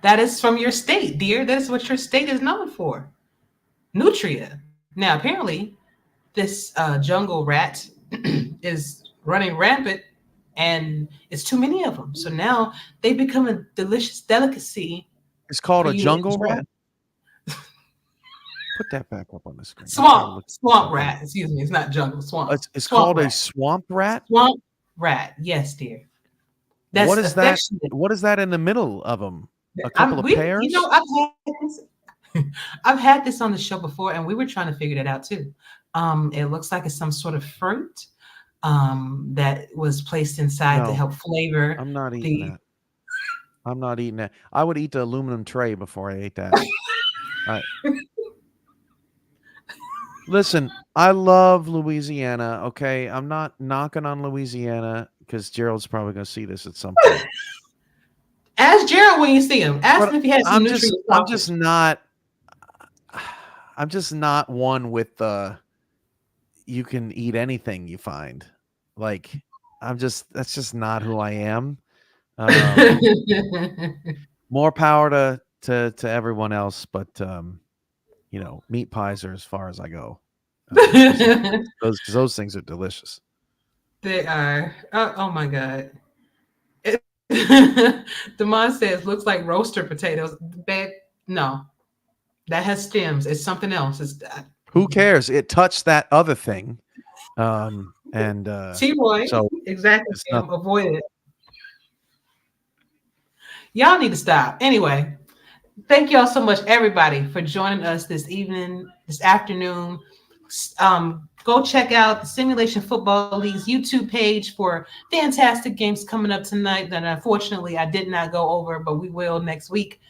That is from your state, dear. That is what your state is known for. Nutria. Now, apparently, this jungle rat is running rampant, and it's too many of them. So now they become a delicious delicacy. It's called a jungle rat. Put that back up on the screen. Swamp rat. Excuse me. It's not jungle. Swamp. It's called a swamp rat. Swamp rat. Yes, dear. That's what is that? What is that in the middle of them? A couple of pears? I've had this on the show before, and we were trying to figure that out too. It looks like it's some sort of fruit that was placed inside to help flavor. I'm not eating that. I'm not eating that. I would eat the aluminum tray before I ate that. Listen, I love Louisiana. Okay, I'm not knocking on Louisiana because Gerald's probably going to see this at some point. Ask Gerald when you see him. Ask him if he has some nutrients. I'm just not one with the you can eat anything you find. Like that's just not who I am. More power to everyone else, but meat pies are as far as I go. Those things are delicious. They are. Oh my God. Damon says, looks like roaster potatoes. No, that has stems. It's something else. Who cares? It touched that other thing. T-Roy, so exactly. Avoid it. Y'all need to stop. Anyway, thank y'all so much, everybody, for joining us this afternoon. Go check out the Simulation Football League's YouTube page for fantastic games coming up tonight that unfortunately I did not go over, but we will next week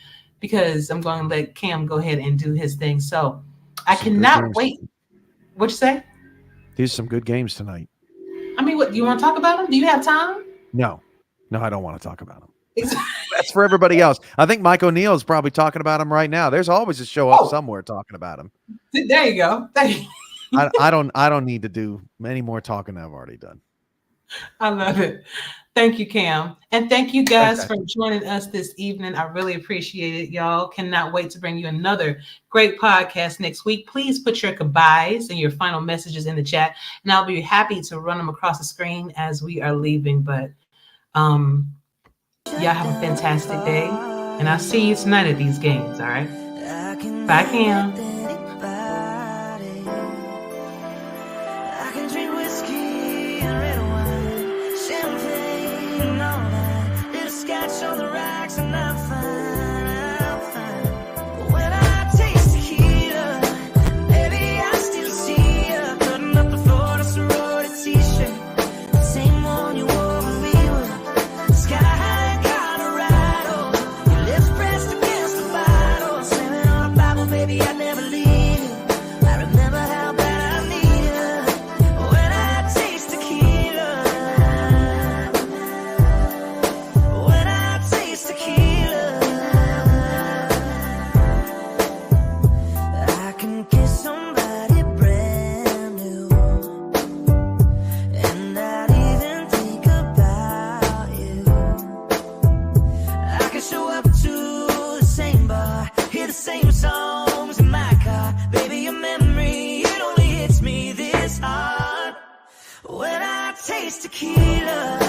because I'm going to let Cam go ahead and do his thing. So I cannot wait. What'd you say? These are some good games tonight. I mean, what, do you want to talk about them? Do you have time? No, I don't want to talk about them. That's for everybody else. I think Mike O'Neill is probably talking about them right now. There's always a show up somewhere talking about them. There you go. I don't need to do any more talking than I've already done. I love it. Thank you, Cam. And thank you guys for joining us this evening. I really appreciate it. Y'all cannot wait to bring you another great podcast next week. Please put your goodbyes and your final messages in the chat, and I'll be happy to run them across the screen as we are leaving. But y'all have a fantastic day, and I'll see you tonight at these games. All right. Bye, Cam. On the racks and I'm fine. But when I taste tequila, baby, I still see you putting up the Florida sorority t-shirt, the same one you wore when we were sky high in Colorado. Your lips pressed against the bottle, slamming on a Bible, baby, I never leave you. I remember how bad I need you when I taste tequila. Tequila, I can kiss somebody brand new, and not even think about you. I can show up to the same bar, hear the same songs in my car. Baby, your memory, it only hits me this hard when I taste tequila.